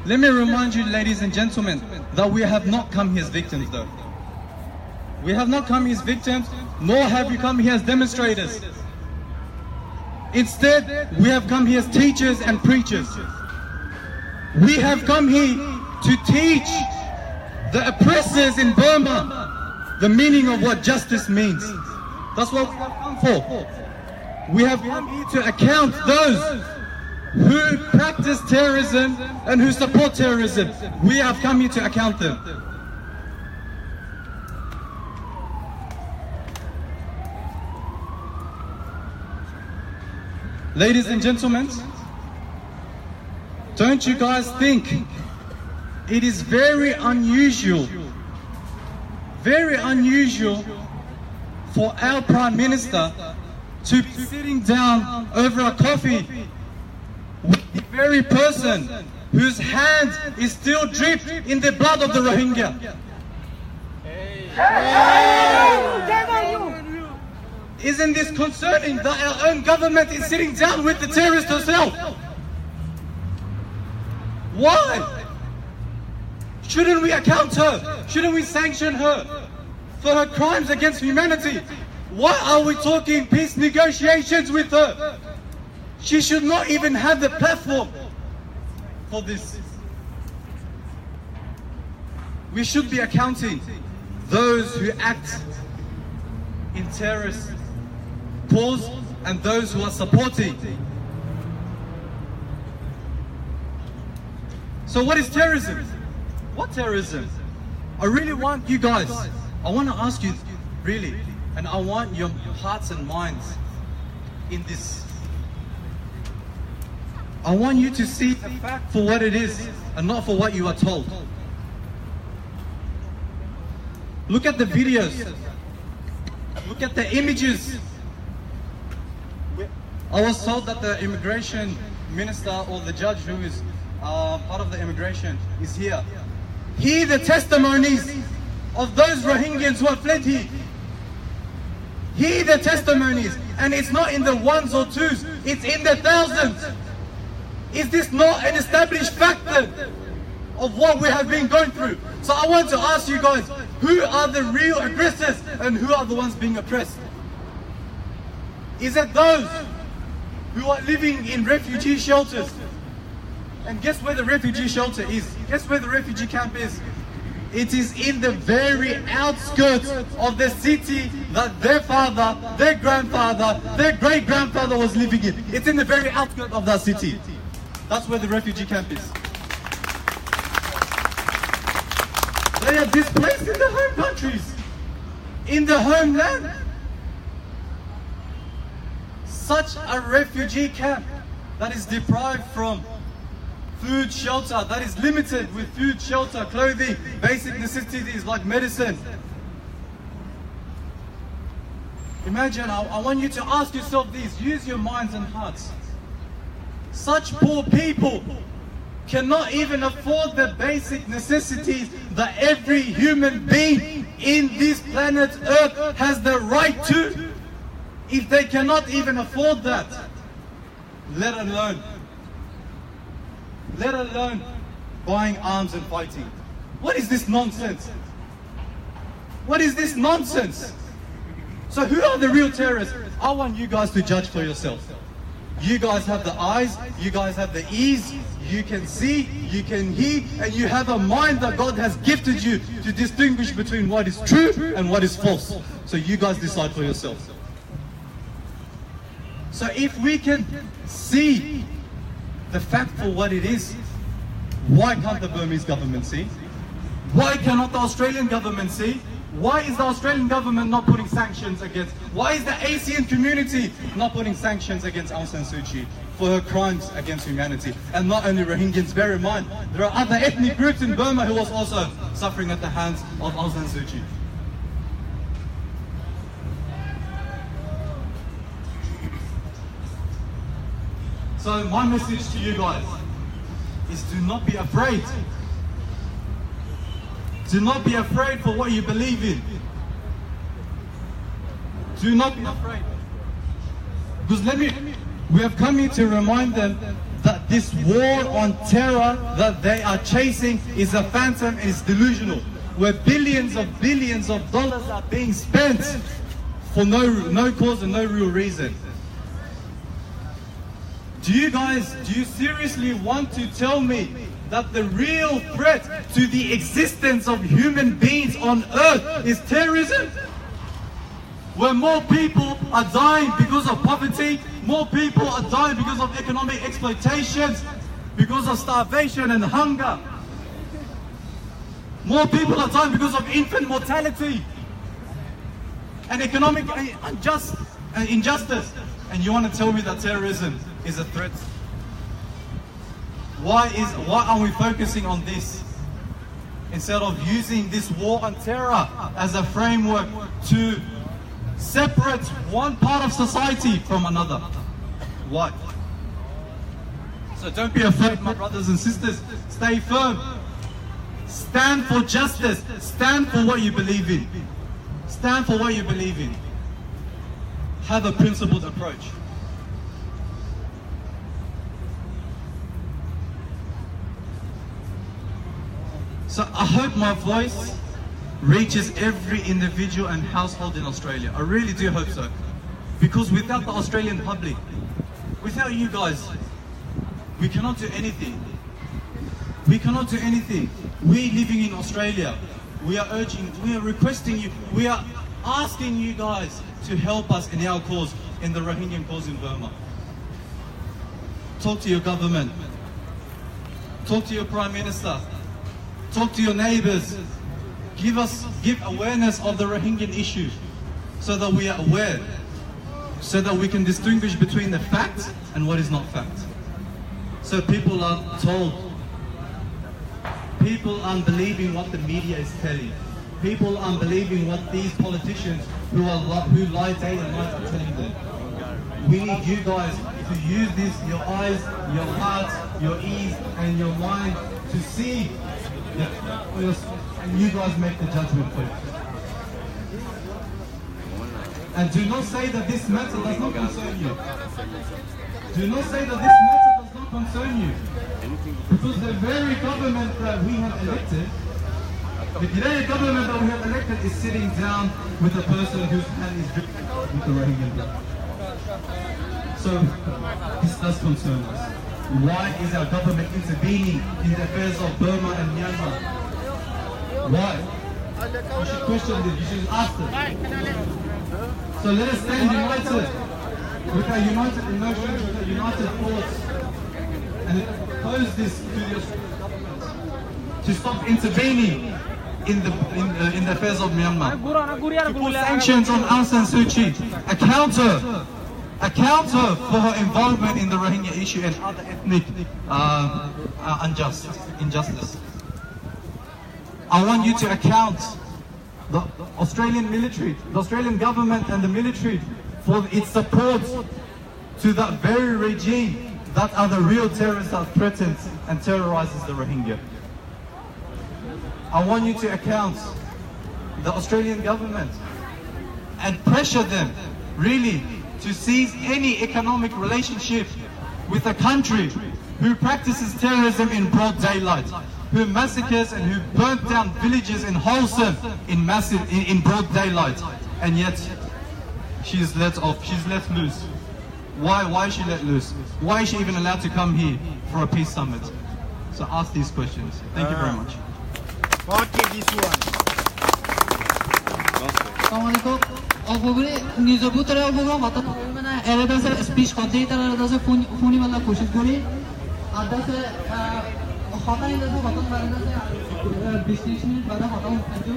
let me remind you ladies and gentlemen, that we have not come here as victims though. We have not come here as victims, nor have we come here as demonstrators. Instead, we have come here as teachers and preachers. We have come here to teach the oppressors in Burma the meaning of what justice means. That's what we have come for. We have come here to account those who practice terrorism and who support terrorism. We have come here to account them. Ladies and gentlemen, don't you guys think it is very unusual for our Prime Minister to be sitting down over a coffee with the very person whose hand is still dripped in the blood of the Rohingya? Isn't this concerning that our own government is sitting down with the terrorist herself? Why? Shouldn't we account her? Shouldn't we sanction her for her crimes against humanity? Why are we talking peace negotiations with her? She should not even have the platform for this. We should be accounting those who act in terrorist cause and those who are supporting. So what is terrorism? What terrorism? I really want you guys, I want to ask you really, and I want your hearts and minds in this. I want you to see the fact for what it is and not for what you are told. Look at the videos. Look at the images. I was told that the immigration minister or the judge who is part of the immigration is here. Hear the testimonies of those Rohingyans who have fled here. Hear the testimonies, and it's not in the ones or twos, it's in the thousands. Is this not an established factor of what we have been going through? So I want to ask you guys, who are the real aggressors and who are the ones being oppressed? is that those who are living in refugee shelters, and guess where the refugee shelter is? Guess where the refugee camp is? It is in the very outskirts of the city that their father, their grandfather, their great-grandfather was living in. It's in the very outskirts of that city. That's where the refugee camp is. They are displaced in their home countries, in the homeland. Such a refugee camp that is deprived from food, shelter, that is limited with food, shelter, clothing, basic necessities like medicine. Imagine, I want you to ask yourself this, use your minds and hearts. Such poor people cannot even afford the basic necessities that every human being in this planet Earth has the right to. If they cannot even afford that, let alone buying arms and fighting. What is this nonsense? What is this nonsense? So who are the real terrorists? I want you guys to judge for yourself. You guys have the eyes, you guys have the ears, you can see, you can hear, and you have a mind that God has gifted you to distinguish between what is true and what is false. So you guys decide for yourselves. So if we can see the fact for what it is, why can't the Burmese government see? Why cannot the Australian government see? Why is the Australian government not putting sanctions against? Why is the ASEAN community not putting sanctions against Aung San Suu Kyi for her crimes against humanity? And not only Rohingyans, bear in mind, there are other ethnic groups in Burma who was also suffering at the hands of Aung San Suu Kyi. So my message to you guys is do not be afraid. Do not be afraid for what you believe in. Do not be afraid. Because we have come here to remind them that this war on terror that they are chasing is a phantom, is delusional, where billions of dollars are being spent for no cause and no real reason. Do you seriously want to tell me that the real threat to the existence of human beings on earth is terrorism? Where more people are dying because of poverty, more people are dying because of economic exploitations, because of starvation and hunger. More people are dying because of infant mortality and economic injustice. And you want to tell me that terrorism is a threat? Why are we focusing on this instead of using this war on terror as a framework to separate one part of society from another? Why? So don't be afraid, my brothers and sisters. Stay firm. Stand for justice. Stand for what you believe in. Stand for what you believe in. Have a principled approach. So I hope my voice reaches every individual and household in Australia. I really do hope so. Because without the Australian public, without you guys, we cannot do anything. We cannot do anything. We living in Australia, we are requesting you, we are asking you guys to help us in our cause, in the Rohingya cause in Burma. Talk to your government. Talk to your Prime Minister. Talk to your neighbors. Give awareness of the Rohingya issue so that we are aware, so that we can distinguish between the fact and what is not fact. So people are told. People aren't believing what the media is telling. People aren't believing what these politicians who lie day and night are telling them. We need you guys to use this, your eyes, your hearts, your ears, and your mind to see, and you guys make the judgment for it. And do not say that this matter does not concern you. Do not say that this matter does not concern you. Because the very government that we have elected, the very government that we have elected is sitting down with a person whose hand is dripping with the Rohingya blood. So this does concern us. Why is our government intervening in the affairs of Burma and Myanmar? Why? You should question this, you should ask them. So let us stand united, with our united emotions, with our united thoughts, and pose this to the Australian government to stop intervening in the affairs of Myanmar. To put sanctions on Aung San Suu Kyi, a counter for her involvement in the Rohingya issue and other ethnic injustice. I want you to account the Australian military, the Australian government and the military for its support to that very regime that are the real terrorists that threatens and terrorizes the Rohingya. I want you to account the Australian government and pressure them really to cease any economic relationship with a country who practices terrorism in broad daylight, who massacres and who burnt down villages in Wholesome in broad daylight, and yet she's let loose. Why is she let loose? Why is she even allowed to come here for a peace summit? So ask these questions. Thank you very much. Obviously, news of Butera Buga, what the Eredas speech container does a Funimala Kushikuri, others Hotan does a Hotan distinction by the Hotan Padu.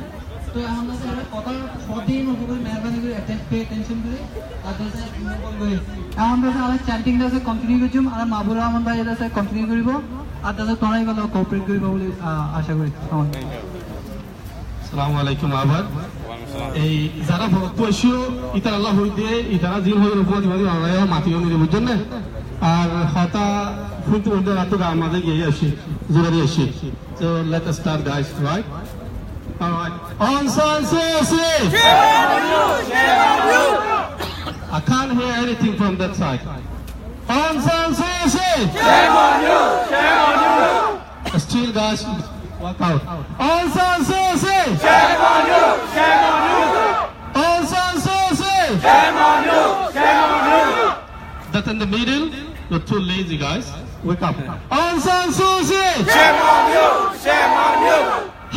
So I understand that Hotan 14 of Google Melbourne pay attention to it, others I understand chanting does a continue and Mabura by a continue Guribo, others a Tonaiva corporate Guribo Ashaguri. Assalamu alaikum Abad. এই যারা বয়সীয় ইতার আল্লাহ হইতে ইতারা জিন হয়ে উপবাদী আমরা মাতিও নিয়ে বুঝছেন না আর হতা ফুলতে উঠে রাত আমাদের গিয়ে আসি জোরে আসি so let us start guys right all right Aung San Suu Kyi I can't hear anything from that side Aung San Suu Kyi shame on you still guys walk out Aung San Suu Kyi Shame on you! Shame on you! Aung San Suu Kyi Shame on you! Shame on you! That in the middle, you're too lazy guys. Wake up. Aung San Suu Kyi Shame on you! Shame on you!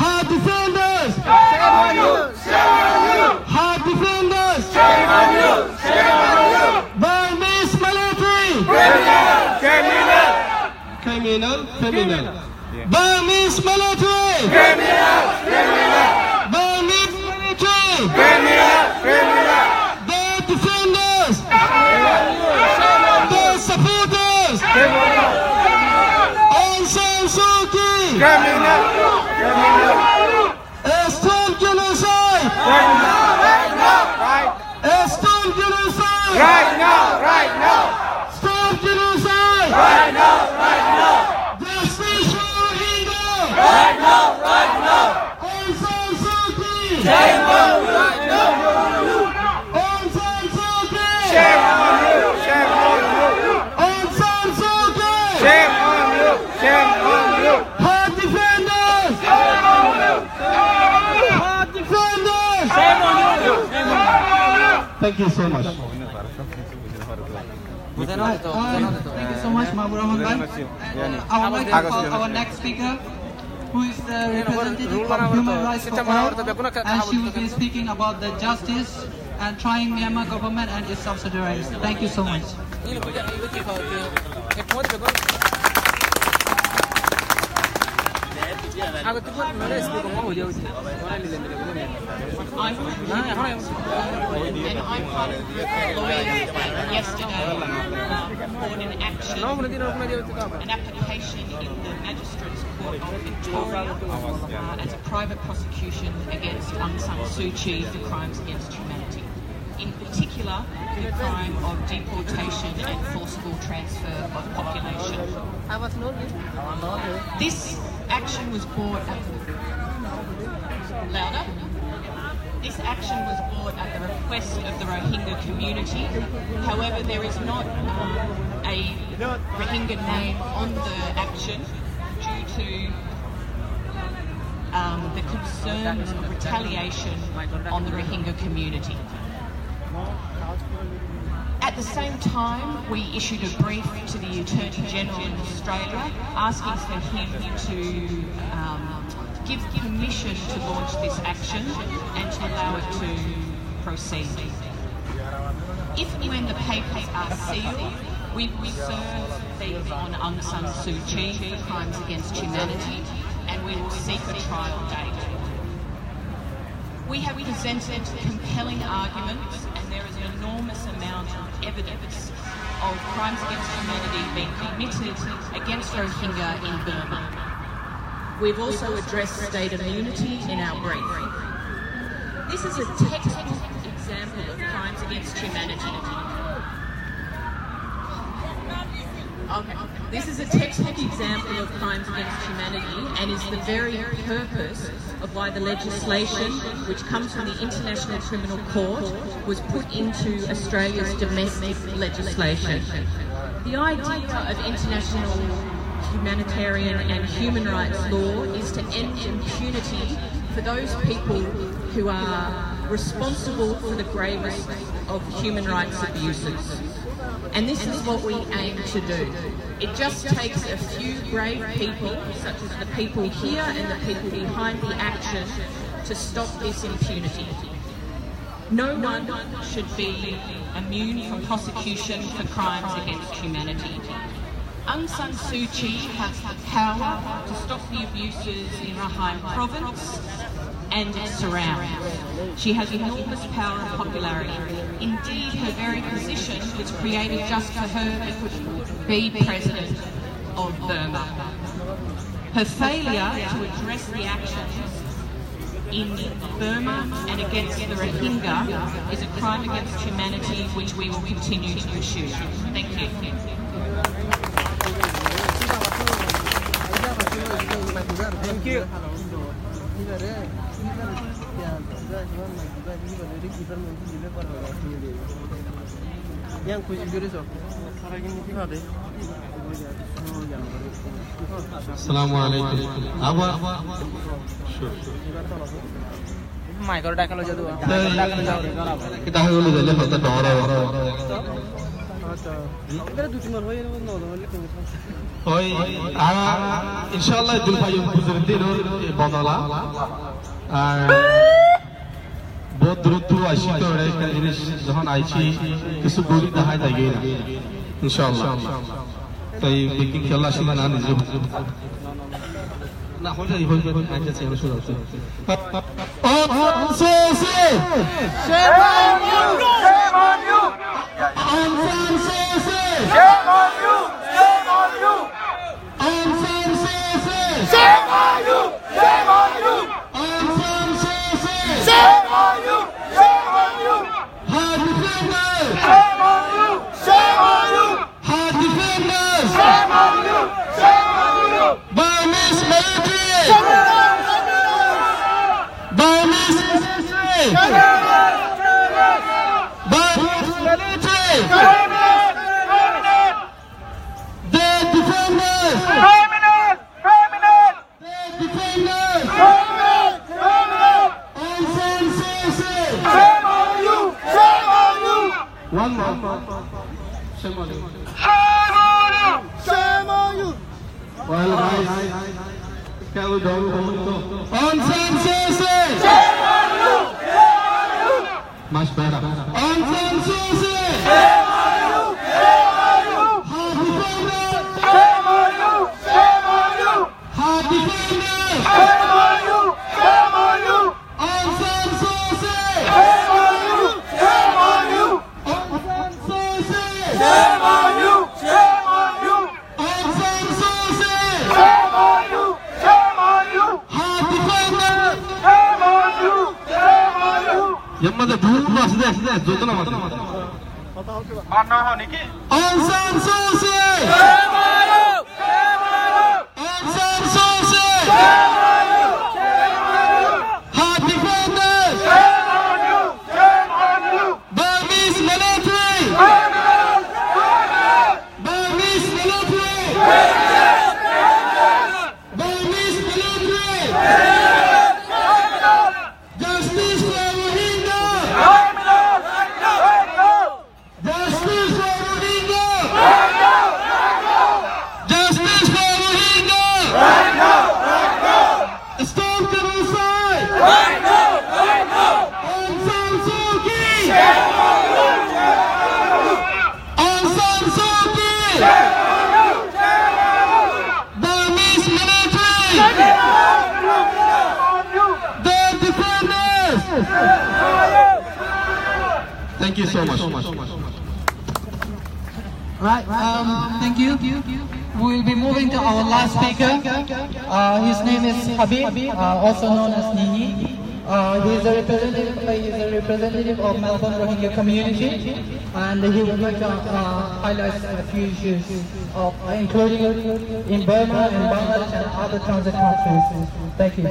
Hard defenders! Shame on you! Shame on you! Hard defenders! Shame on you! Shame on you! Burmese military! Criminal! Criminal! Criminal! Burmese military! Criminal! Criminal! Burmese military! Criminal! Criminal! Their defenders! Their supporters! Aung San Suu Kyi! Criminal! Criminal! A stop genocide! Right now! Right now! Right! A stop genocide! Right now! Right now! Stop genocide! Right now! Right now! Justice for Rohingya! Right now! Right now! Aung San Suu Kyi! Shame on you! Aung San Suu Kyi! Shame on you! Shame on you! Aung San Suu Kyi! Shame on you! Shame on you! Hard defenders! Shame on you! Hard defenders! Shame on you! Thank you so much. Thank you so much, Maburaman Bhai. I would like to call our next speaker, who is the representative of Human Rights for All, and she will be speaking about the justice and trying Myanmar government and its subsidiaries. Thank you so much. And I'm part of the lawyers that yesterday brought in action, an application in the Magistrates Court of Victoria as a private prosecution against Aung San Suu Kyi for crimes against humanity. In particular, the crime of deportation and forcible transfer of population. This action was brought at This action was brought at the request of the Rohingya community. However, there is not a Rohingya name on the action due to the concerns of retaliation on the Rohingya community. At At the same time, we issued a brief to the Attorney General in Australia asking for him to give permission to launch this action and to allow it to proceed. If and when the papers are sealed, we will serve these on Aung San Suu Kyi for crimes against humanity, and we will seek a trial date. We have presented compelling arguments, and there is an enormous amount of evidence of crimes against humanity being committed against Rohingya in Burma. We've also addressed state immunity in our brief. This is a textbook example of crimes against humanity. This is a textbook example of crimes against humanity and is the very purpose of why the legislation, which comes from the International Criminal Court, was put into Australia's domestic legislation. The idea of international humanitarian and human rights law is to end impunity for those people who are responsible for the gravest of human rights abuses. And this is what we aim to do. It just takes a few brave people, such as the people here and the people behind the action, to stop this impunity. No one should be immune from prosecution for crimes against humanity. Aung San Suu Kyi has the power to stop the abuses in Rakhine Province and its surrounds. She has enormous power and popularity. Indeed, her very position was created just for her to be president of Burma. Her failure to address the actions in Burma and against the Rohingya is a crime against humanity which we will continue to pursue. Thank you. Thank you. Assalamu alaikum. Kita hulu dulu kita Hoy, inshallah Dulfayum Buzurdin Bonala. बहुत द्रुत आशी तो है कि जिनिस जहान आईची किसी बुरी दहाई जाएगी इंशाल्लाह तो ये बेकिंग केला शिला ना निज़ ना हो जाए ऐसे से शुरू होते हैं Shame on you! Shame on you! Shame on you! Shame on you! Shame on you! Shame on you! Shame on you! Shame on you! Shame on you! Shame on you! Shame on you! Shame on you! Burmese military! Burmese military! Burmese military! Their defenders! Criminals! Criminals! Their defenders! Criminals! Criminals! Aung San Suu Kyi! Shame on you! Shame on you! One more. Shame on you. Shame on you! Shame on you! Well, guys, can we don't Aung San Suu Kyi! Shame on you! Shame on you! Much better. Aung San Suu Kyi! Shame on you! Shame on you! Her defenders! Shame on you! Shame on you! Her defenders! Shame on you! Shame on you! Aung San Suu Kyi! Shame on you! Shame on you! Aung San Suu Kyi! Shame on you! Shame on you! Aung San Suu Kyi! Shame on you! Shame on you! Her defenders! Shame on you! Shame on you! Yamma the bhoot was there, jotna mat. Aung San Suu Kyi! Shame on you! Shame on you! Aung San Suu Kyi! Shame on you! Shame on you! Her defenders! Shame on you! Shame on you! Burmese military! Criminals! Criminals! Burmese military! Burmese military! Justice for Rohingya! Criminals! Criminals! Justice Thank you so much. Right, thank you. We'll be moving to our last speaker. His name is Habib, also known as Nini. He's a representative of Melbourne Rohingya community, and he would like to highlight a few issues, including in Burma and Bangladesh and other transit countries. Thank you.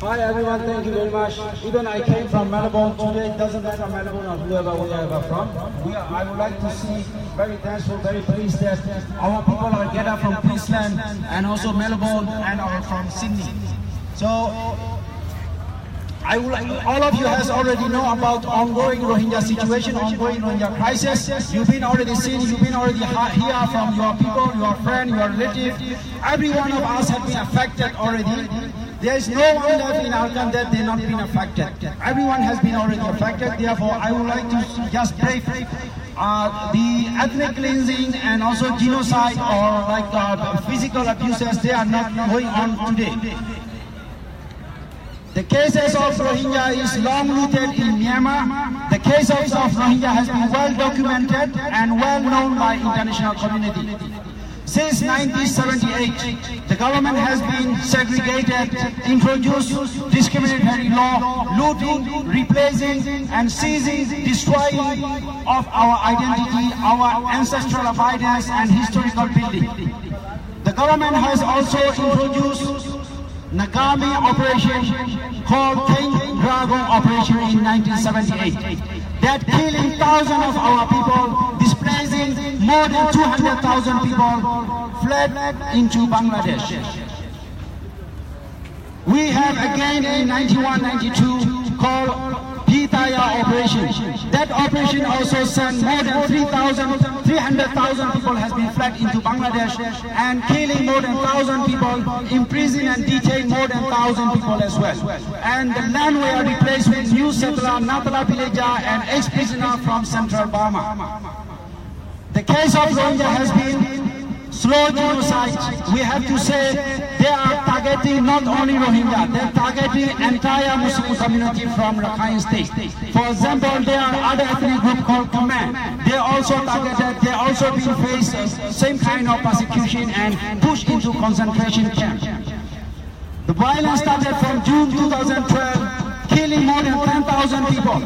Hi everyone, thank you very much. Even I came from Melbourne today, it doesn't matter Melbourne or whoever we are from. I would like to see, very thankful, very pleased that our people are gathered from Queensland and also Melbourne and are from Sydney. So, I would like, all of you has already know about ongoing Rohingya situation, ongoing Rohingya crisis. You've been already seen, you've been already hear from your people, your friend, your relative. Every one of us have been affected already. There is no one left in our country that they not been affected. Everyone has been already affected. Therefore, I would like to just brief the ethnic cleansing and also genocide or like physical abuses. They are not going on today. The cases of Rohingya is long rooted in Myanmar. The case of Rohingya has been well documented and well known by international community. Since 1978, the government has been segregated, introduced discriminatory law, looting, replacing and seizing, destroying of our identity, our ancestral abidance and historical building. The government has also introduced Nagami operation called King Dragon operation in 1978. That killing thousands of our people, displacing more than 200,000 people, fled into Bangladesh. We have again in 91-92 called Pitaya operation. That operation also sent more than 300,000 people has been fled into Bangladesh and killing more than 1,000 people, imprisoned and detained more than 1,000 people as well. And the land were replaced with new settler, Natala Villager and ex-prisoner from central Burma. The case of Rohingya has been slow genocide. We have to say they are targeting not only Rohingya, they are targeting entire Muslim community from Rakhine State. For example, there are other ethnic group called Khmer. They also targeted, they also been faced same kind of persecution and pushed into concentration camp. The violence started from June 2012, killing more than 10,000 people.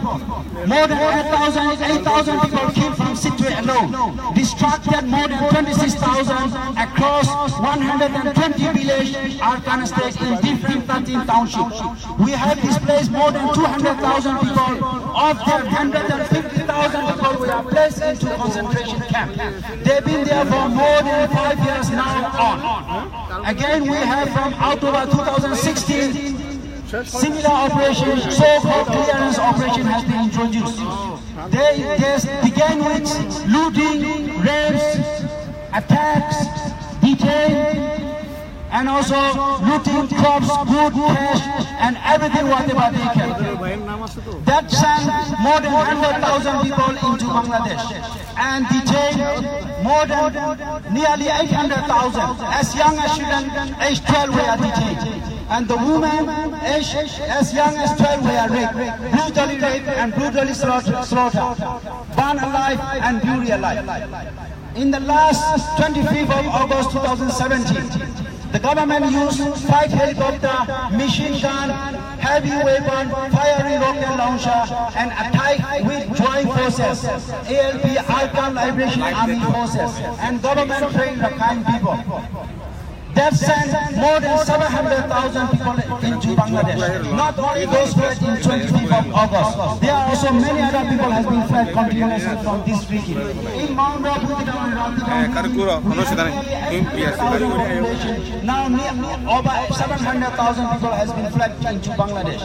More than 8,000 people killed from Sittwe alone. Destructed more than 26,000 across 120 villages, Arkan State in different 13 townships. We have displaced more than 200,000 people. Of them, 150,000 people were placed into concentration camp. They've been there for more than 5 years now on. Again, we have from October 2016, similar operation, so-called clearance operation has been introduced. They began with looting, rapes, attacks, detain, and also looting crops, food, cash, and everything whatever they can. That sent more than 100,000 people into Bangladesh and detained more than nearly 800,000. As young as children, age 12 were detained. And the women as young as 12 were raped, brutally raped and brutally slaughtered, burned alive and buried alive. In the last 25th of August 2017, the government used fight helicopter, machine gun, heavy weapon, firing rocket launcher, and attack with joint forces, ALP, Arkan Liberation Army forces, and government-trained Rakhine people. That sent more than 700,000 people into Bangladesh. Not only those fled in 25th of August, there are also many other people have been fled continuously from this region. In Mount Rabu, now over 700,000 people has been fled into Bangladesh.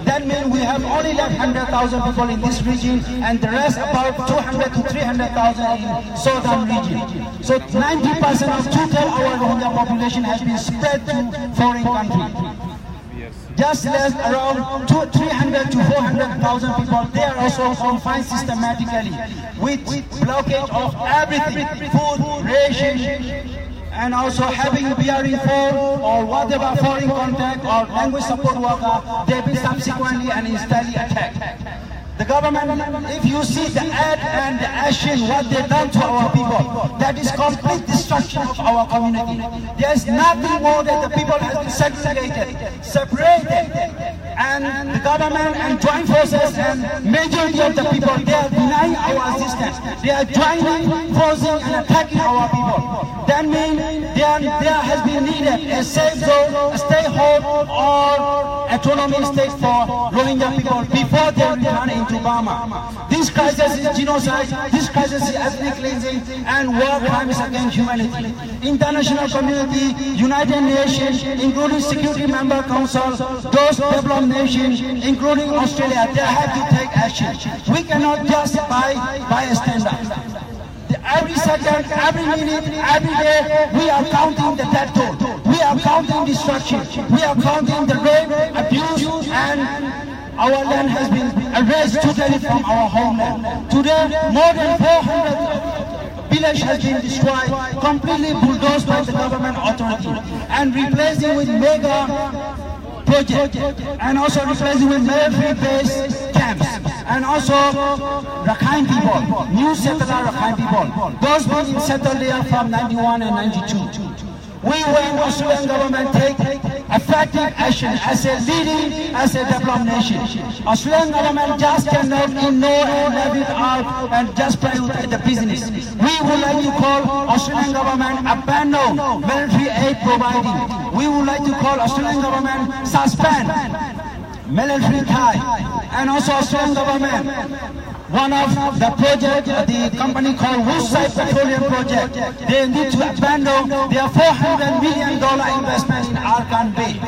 That means we have only left 100,000 people in this region and the rest about 200 to 300,000 in southern region. So 90% of total our Rohingya population has been spread to foreign countries. Just less around 300 to 400,000 people, they are also confined systematically with blockage of everything, food, ration, and also having bearing phone or whatever foreign contact or language support worker, they be subsequently and instantly attacked. The government, if you see the ad and the action, what they done to our people, that is complete destruction of our community. There is nothing more that the people have been segregated, separated, and the government and joint forces and majority of the people, they are denying our existence. They are joining, forcing and attacking our people. That means there has been needed a safe zone, a stay home or autonomy state for Rohingya people before they return into Burma. This crisis is genocide, this crisis is ethnic cleansing and war crimes against humanity. International community, United Nations, including Security Member Council, those developed nations, including Australia, they have to take action. We cannot just buy a standard. Every second, every minute, every day, we are counting the death toll. We are counting destruction. We are counting the rape, abuse, and our land has been erased totally from our homeland. Today, more than 400 villages has been destroyed, completely bulldozed by the government authority, and replacing with mega project, and also replacing with military-based camps, and also Rakhine people, new settler Rakhine people, those being settled there from 91 and 92. We want Australian government take effective action as a leading, as a developed nation. Australian government just cannot ignore and leave it out and just play with the business. We would like to call Australian government abandon military aid providing. We would like to call Australian government suspend military tie, and also Australian government, one of the project, the company called Woodside Petroleum Project, they need to abandon their $400 million investment in Arkan Bay.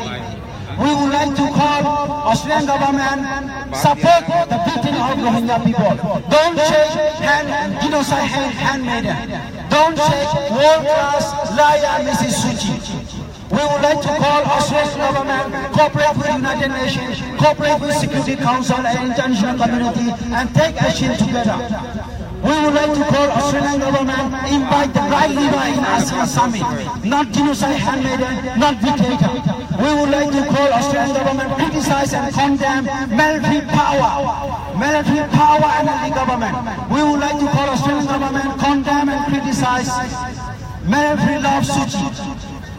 We would like to call Australian government support the victim of Rohingya people. Don't shake hand, genocide handmaiden. Don't shake world-class liar Mrs. Suu Kyi. We would like to call Australian government, cooperate with United Nations, cooperate with Security Council and international community, and take action together. We would like to call Australian government, invite the right leader in ASEAN Summit, not genocide handmaiden, not dictator. We would like to call Australian government, criticize and condemn military power and the government. We would like to call Australian government, condemn and criticize military love Suu Kyi.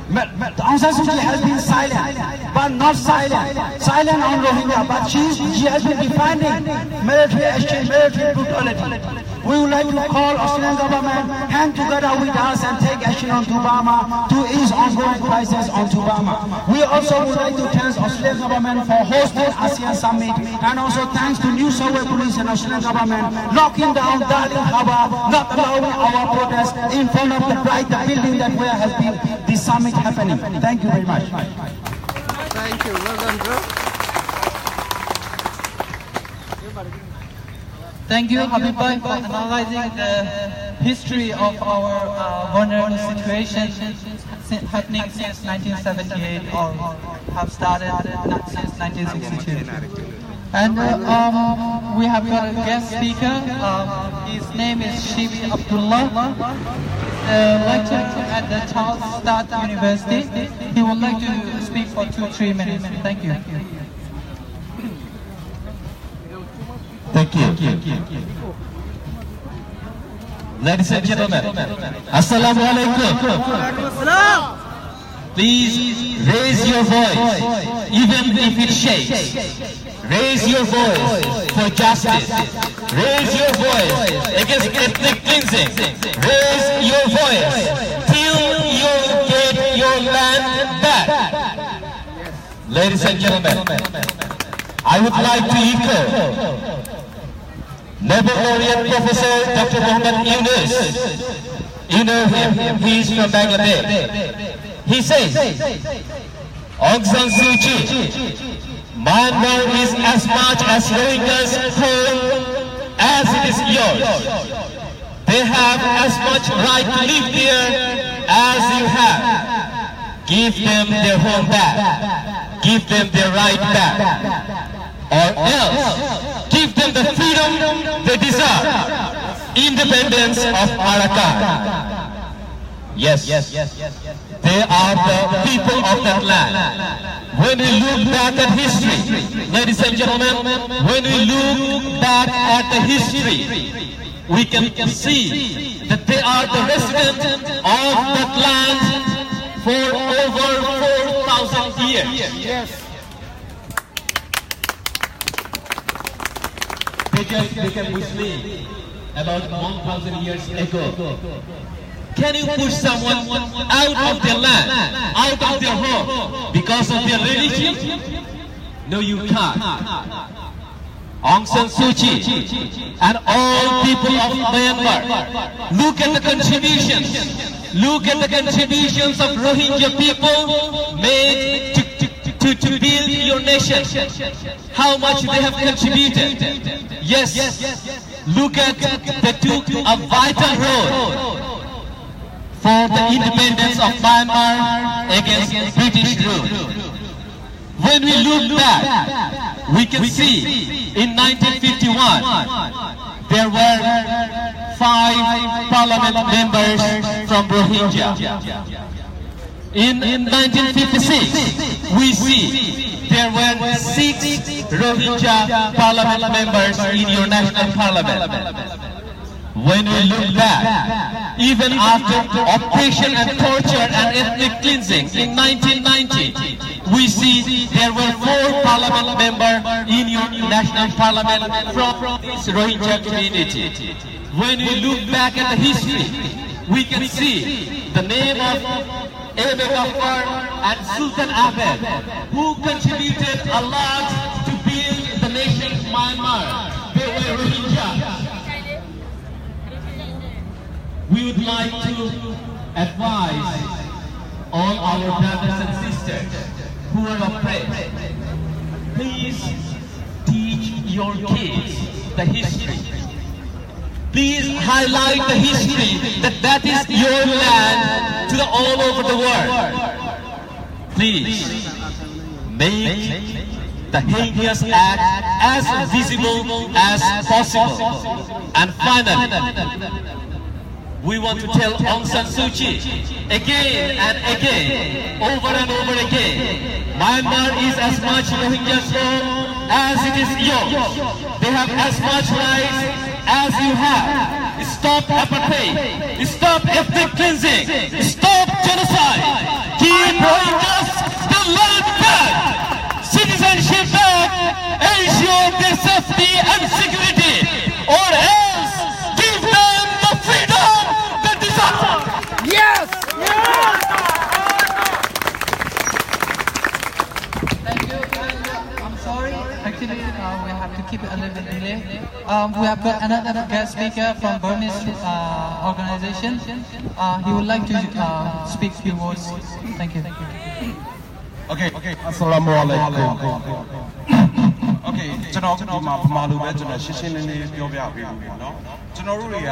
Aung San Suu Kyi has been silent, but not silent. Silent on Rohingya, but she has been defending military action, military brutality. We would like to call Australian government hand together with us and take action on Burma to ease ongoing crisis on Burma. We also would like to thank Australian government for hosting ASEAN Summit, and also thanks to New South Wales Police and Australian government locking down Darling Harbour, not allowing our protest in front of the building that where has been the summit happening. Thank you very much. Thank you. Well done, bro. Thank you, Habib Bhai, for analyzing the history of our vulnerable situation happening since 1978 or have started since 1962. And we have got a guest speaker. His name is Shibi Abdullah, lecturer at the Charles Sturt University. He would like to speak for 2-3 minutes. Thank you. Thank you. Ladies and gentlemen, Assalamu alaikum. Please raise your voice, even if it shakes. Raise your voice for justice. Raise your voice against ethnic cleansing. Raise your voice till you get your land back. Ladies and gentlemen, I would like to echo Nobel laureate Professor Dr. Muhammad Yunus. You know him, he is from Bangladesh. He says, Aung San Suu Kyi, Myanmar is as much as Rohingyas home as it is yours. They have as much right to live there as you have. Give them their home back. Give them their right back. Or else, give them the freedom they deserve. Independence of Arakan. Yes, they are the people of that land. When we look back at history, ladies and gentlemen, when we look back at the history, we can see that they are the residents of that land for over 4,000 years. Yes. They just became Muslim about 1,000 years ago. Can you push someone out of their land, out of their home, because of their religion? No, you can't. Aung San Suu Kyi and all people of Myanmar, look at the contributions. Look at the contributions of Rohingya people made to build your nation. How much they have contributed. Yes, look at they took a vital role for the independence of Myanmar against British rule. When we look back, we can see in 1951 there were 5 parliament members from Rohingya. In 1956, we see there were 6 Rohingya parliament members in your national parliament. When we look back, even after oppression and torture and ethnic cleansing in 1990, we see there were 4 parliament members in your national parliament from this Rohingya community. When we look back at the history, we can see the name of Abe Ghaffar and Sultan Ahmed, who contributed a lot to build the nation Myanmar. They were Rohingya. We would like to advise all our brothers and sisters who are oppressed, please teach your kids the history. Please highlight the history that is your land to all over the world. Please make the heinous act as visible as possible. And finally, we want to tell Aung San Suu Kyi again and again, over and over again, Myanmar is as much Rohingyas' home as it is yours. They have as much rights as you have. Stop apartheid. Stop ethnic cleansing. Stop genocide. Keep Rohingyas the land back. Citizenship back. Ensure their safety and security. Or else give them the freedom they deserve. Yes! Thank you. I'm sorry. Actually, we have to keep it a little bit delay. We have got another guest speaker from Burmese organization. He would like to speak a few words. Thank you. Okay. Assalamu alaikum. Okay. ကျွန်တော်ဒီမှာဗမာလိုပဲကျွန်တော်ရှင်းရှင်းလင်းလင်းပြောပြပေးလို့ပေါ့နော်ကျွန်တော်တို့တွေက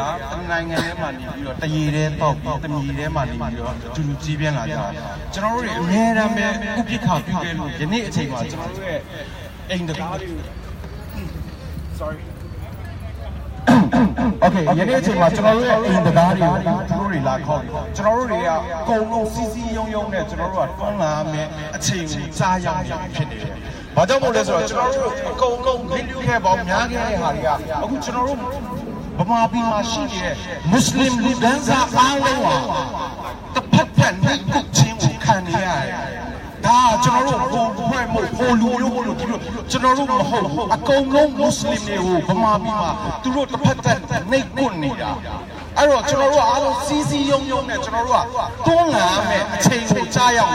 နိုင်ငံထဲမှာနေပြီးတော့တရေထဲပေါက်ပြီးတမီထဲမှာနေပြီးတော့အတူတူကြီးပြင်းလာကြတာကျွန်တော်တို့တွေအများအားဖြင့်ဥပိ္ပခပြုခဲ့လို့ယနေ့အချိန်မှာကျွန်တော်တို့ရဲ့အိမ်တကားတွေ sorry Okay ယနေ့အချိန်မှာကျွန်တော်တို့ရဲ့အိမ်တကားတွေကိုသူတို့တွေလာခေါ်ပြီးကျွန်တော်တို့တွေကအကုန်လုံးစီစီယုံယုံနဲ့ကျွန်တော်တို့ကတွန်းလာမယ်အချိန်ကိုကြားရအောင်ဖြစ်နေတယ်ဘာကြောင့်မို့လဲဆိုတော့ကျွန်တော်တို့အကုန်လုံးလင်းလူခဲ့ပေါင်းများခဲ့တဲ့ဟာတွေကအခုကျွန်တော်တို့ဗမာပြည်မှာရှိနေတဲ့မွတ်စလင်လူဒန်းစားအားလုံးဟာတစ်ဖက်ဖက်နဲ့ကုချင်းကိုခံနေရတယ်ဒါကျွန်တော်တို့ဘုံဖွဲ့မို့ဟိုလူမျိုးလို့ဒီလိုကျွန်တော်တို့မဟုတ်အကုန်လုံးမွတ်စလင်တွေကိုဗမာပြည်မှာသူတို့တစ်ဖက်သက်နှိပ်ကွနေတာအဲ့တော့ကျွန်တော်တို့အားလုံးစီစီယုံယုံနဲ့ကျွန်တော်တို့ကတွန်းလာမယ်အချိန်ကိုကြားရအောင်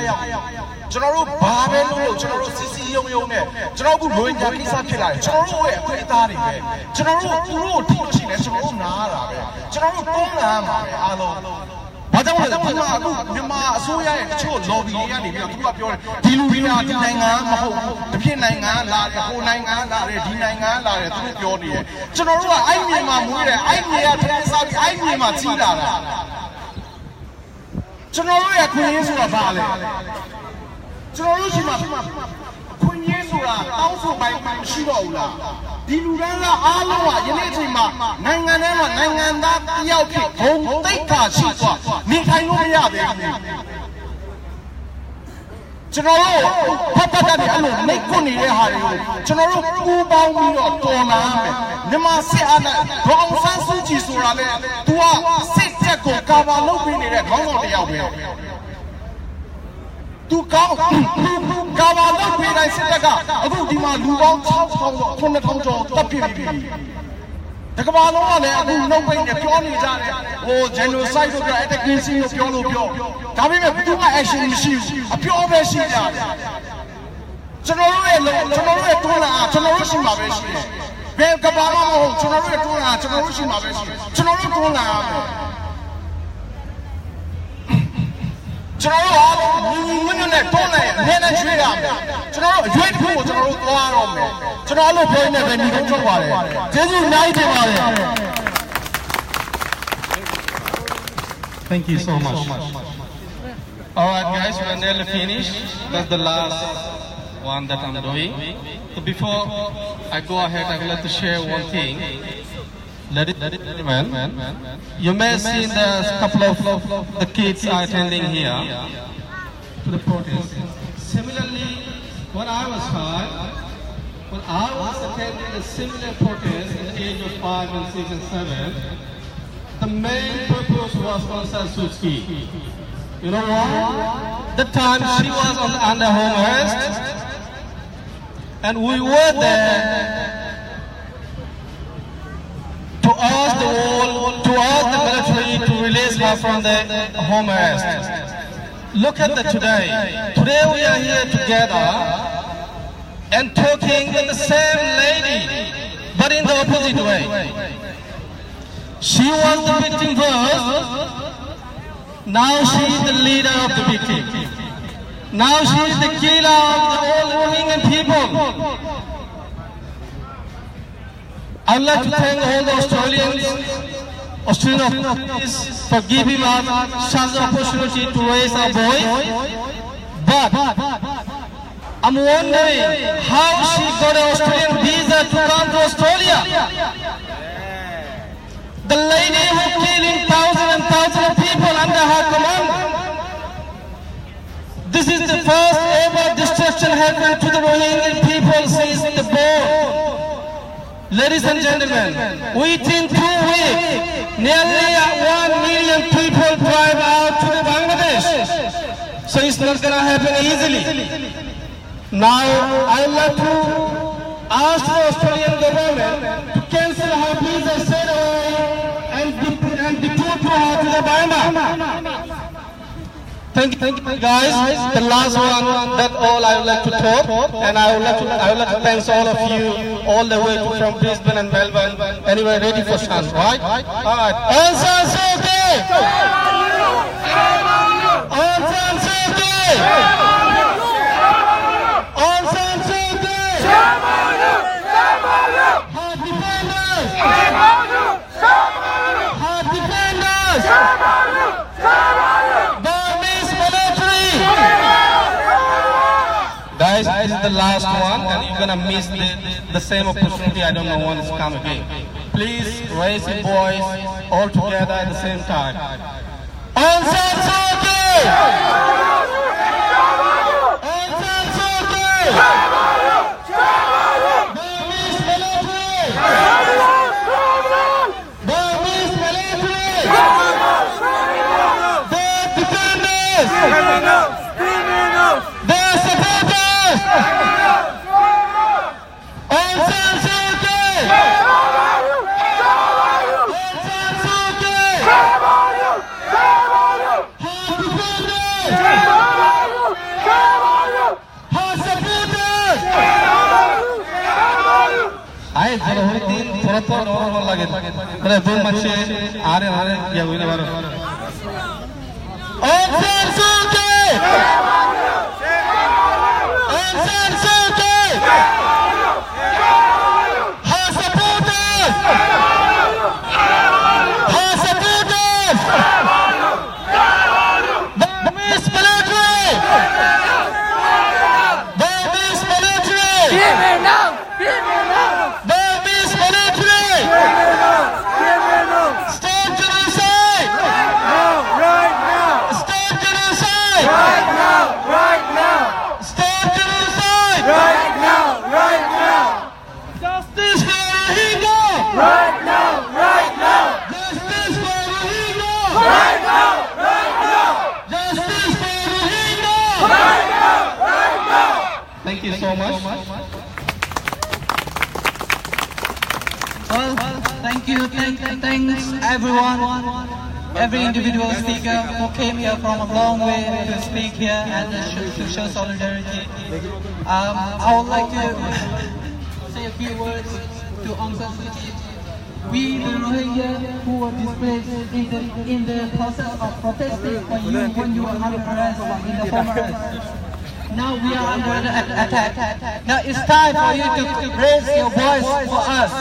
ကျွန်တော်တို့ဘာပဲလို့ကျွန်တော်တို့စီစီယုံယုံနဲ့ကျွန်တော်တို့ရိုဟင်ဂျာကိစ္စဖြစ်လာတယ်ကျွန်တော်တို့ရဲ့အခွင့်အရေးတွေပဲကျွန်တော်တို့သူတို့ထိလို့ရှိနေကျွန်တော်တို့နားရတာပဲကျွန်တော်တို့တွန်းလာမှာပဲအားလုံးဘာကြောင့်လဲဒီမှာအခုမြန်မာအစိုးရရဲ့တချို့ lobby တွေကနေပြီးတော့သူကပြောတယ်ဒီလူတွေကဒီနိုင်ငံမဟုတ်ဘူးတစ်ဖြစ်နိုင်ငံလာတယ်ဟိုနိုင်ငံလာတယ်ဒီနိုင်ငံလာတယ်သူတို့ပြောနေတယ်ကျွန်တော်တို့ကအဲ့ဒီမှာမွေးတယ်အဲ့ဒီကထဲစားပြီးအဲ့ဒီမှာကြီးလာတာကျွန်တော်တို့ရဲ့ခွင့်ရဆိုတာဘာလဲကျွန်တော်တို့ရှိမှာခွင့်ရဆို ဆိုတာတောင်းဆိုပိုင်မရှိတော့ဘူးလားဒီလူတန်းစားအားလုံးကယနေ့အချိန်မှာနိုင်ငံထဲမှာနိုင်ငံသားတယောက်ဖြစ်ဘုံတိတ်ခါရှိသွားနေထိုင်လို့မရသေးဘူးကျွန်တော်တို့ဖတ်တဲ့အဲ့လိုနှိပ်ခွနေတဲ့ဟာတွေကိုကျွန်တော်တို့ပူပေါင်းပြီးတော့တော်လာမယ်မြန်မာစစ်အာဏာဒေါအောင်ဆန်းစုကြည်ဆိုတာလေ तू ကစစ်တပ်ကိုကာဗာလုပ်ပေးနေတဲ့ခေါင်းဆောင်တစ်ယောက်ပဲသူကောင်းကာဗာလုပ်ပေးတဲ့စစ်တပ်ကအခုဒီမှာလူပေါင်း6000 9000ကျော်တပ်ပြစ်ပြီတကဘာလုံးကလည်းအခုနှုတ်ပိတ်နဲ့ပြောနေကြတယ်ဟို genocide တို့ပြော attack ကိုပြောလို့ပြောဒါပေမဲ့ဘယ်သူမှ action မရှိဘူးအပြောပဲရှိကြတယ်ကျွန်တော်တို့ရဲ့တွန်းလာကျွန်တော်တို့ရှိမှာပဲရှိတယ်ဘယ်ကဘာမှမဟုတ်ကျွန်တော်တို့ရဲ့တွန်းလာကျွန်တော်တို့ရှိမှာပဲရှိတယ်ကျွန်တော်တို့တွန်းလာရမယ်ကျွန်တော်တို့အားလုံးညီညီညွတ်ညွတ်နဲ့တွန်းလာရင်အများနဲ့ရွေးရမယ်ကျွန်တော်တို့အရွေးတစ်ခုကိုကျွန်တော်တို့သွားရတော့မယ်ကျွန်တော်အဲ့လိုပြောနေပဲညီကုန်းချုပ်ပါတယ်ကျေးဇူးအများကြီးတင်ပါတယ် Thank you so much. All right, guys, we're nearly finished. That's the last one that I'm doing. So before I go ahead, I would like to share one thing. Ladies and gentlemen, you may have seen there's a couple of the kids are attending here to the protest. Similarly, when I was 5, when I was attending a similar protest at the age of 5 and 6 and 7, the main purpose was Aung San Suu Kyi. You know why? The time she was under home arrest, and we were there to ask the military to release her from the home arrest. Look at that today. Today we are here together and talking with the same lady, but in the opposite way. She was the victim first. Now she is the leader of the victim. Now she is the killer of the all Rohingya people. I would like to thank all the Australian authorities for giving us such an opportunity to raise our voice. But I'm wondering how she got an Australian visa to come to Australia. The lady who killing thousands and thousands of people under her command. This is the first ever destruction happened to the Rohingya people since the war. Ladies and gentlemen, within 2 weeks, nearly 1 million people drive out to Bangladesh. So it's not going to happen easily. Now, I would like to ask the Australian government to cancel her visa straight away and deport her to the Burma. Thank you guys. The last one, that's all I would like to talk, and I would like to thank all of you all the way from Brisbane and Melbourne. Anyway, ready for chance, right? All right. Aung San Suu Kyi. Aung San Suu Kyi. Aung San Suu Kyi. Her defenders. Her defenders. Guys, this is the last one, and you're gonna miss the same opportunity. I don't know when it's come again. Please raise your voice all together at the same time. Aung San Suu Kyi! Aung San Suu Kyi! Burmese military! Burmese military! Their defenders! Their supporters! Aung San Suu Kyi! Aung San Suu Kyi! Her defenders! Her supporters! I had a दिन थोड़ा थोड़ा normal लगे अरे बहुत मच्छे आ रहे क्या हुई ना बारो Aung San Suu Kyi Aung San Suu Kyi her supporters Burmese military Burmese military Well, thank you. Thanks everyone, every individual speaker who came here from a long way to speak here and to show solidarity. I would like to say a few words to Aung San Suu Kyi. We, the Rohingya, who were displaced in the process of protesting for you when you were under arrest in the former arrest. Now we are under attack. Now it's time for you to raise your voice for us.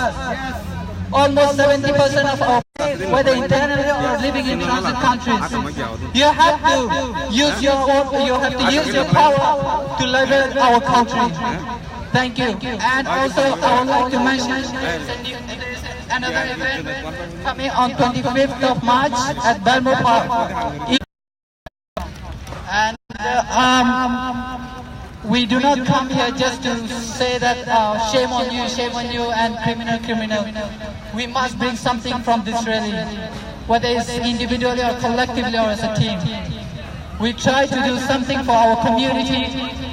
Almost 70% of our people, whether internally or living in transit countries, you have to use your power to liberate our country. Thank you. And also I would like to mention another event coming on 25th of March at Belmo Park. And we do not come here just to say that shame on you and criminal. We must bring something from this rally, whether it's individually or collectively or as a team. We try to do something for our community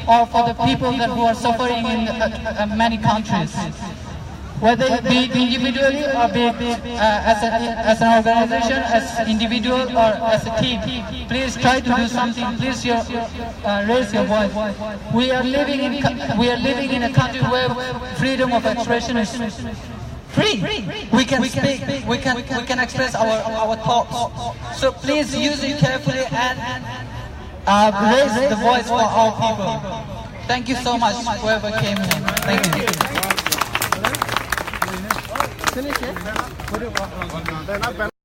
or for the people who are suffering in many countries. Whether it be individually or be as an organization, as individual or as a team, please try to do something. Please raise your voice. We are living in a country where freedom of expression is free. We can speak. We can express our thoughts. So please use it carefully and raise the voice for our people. Thank you so much, whoever came here. Thank you.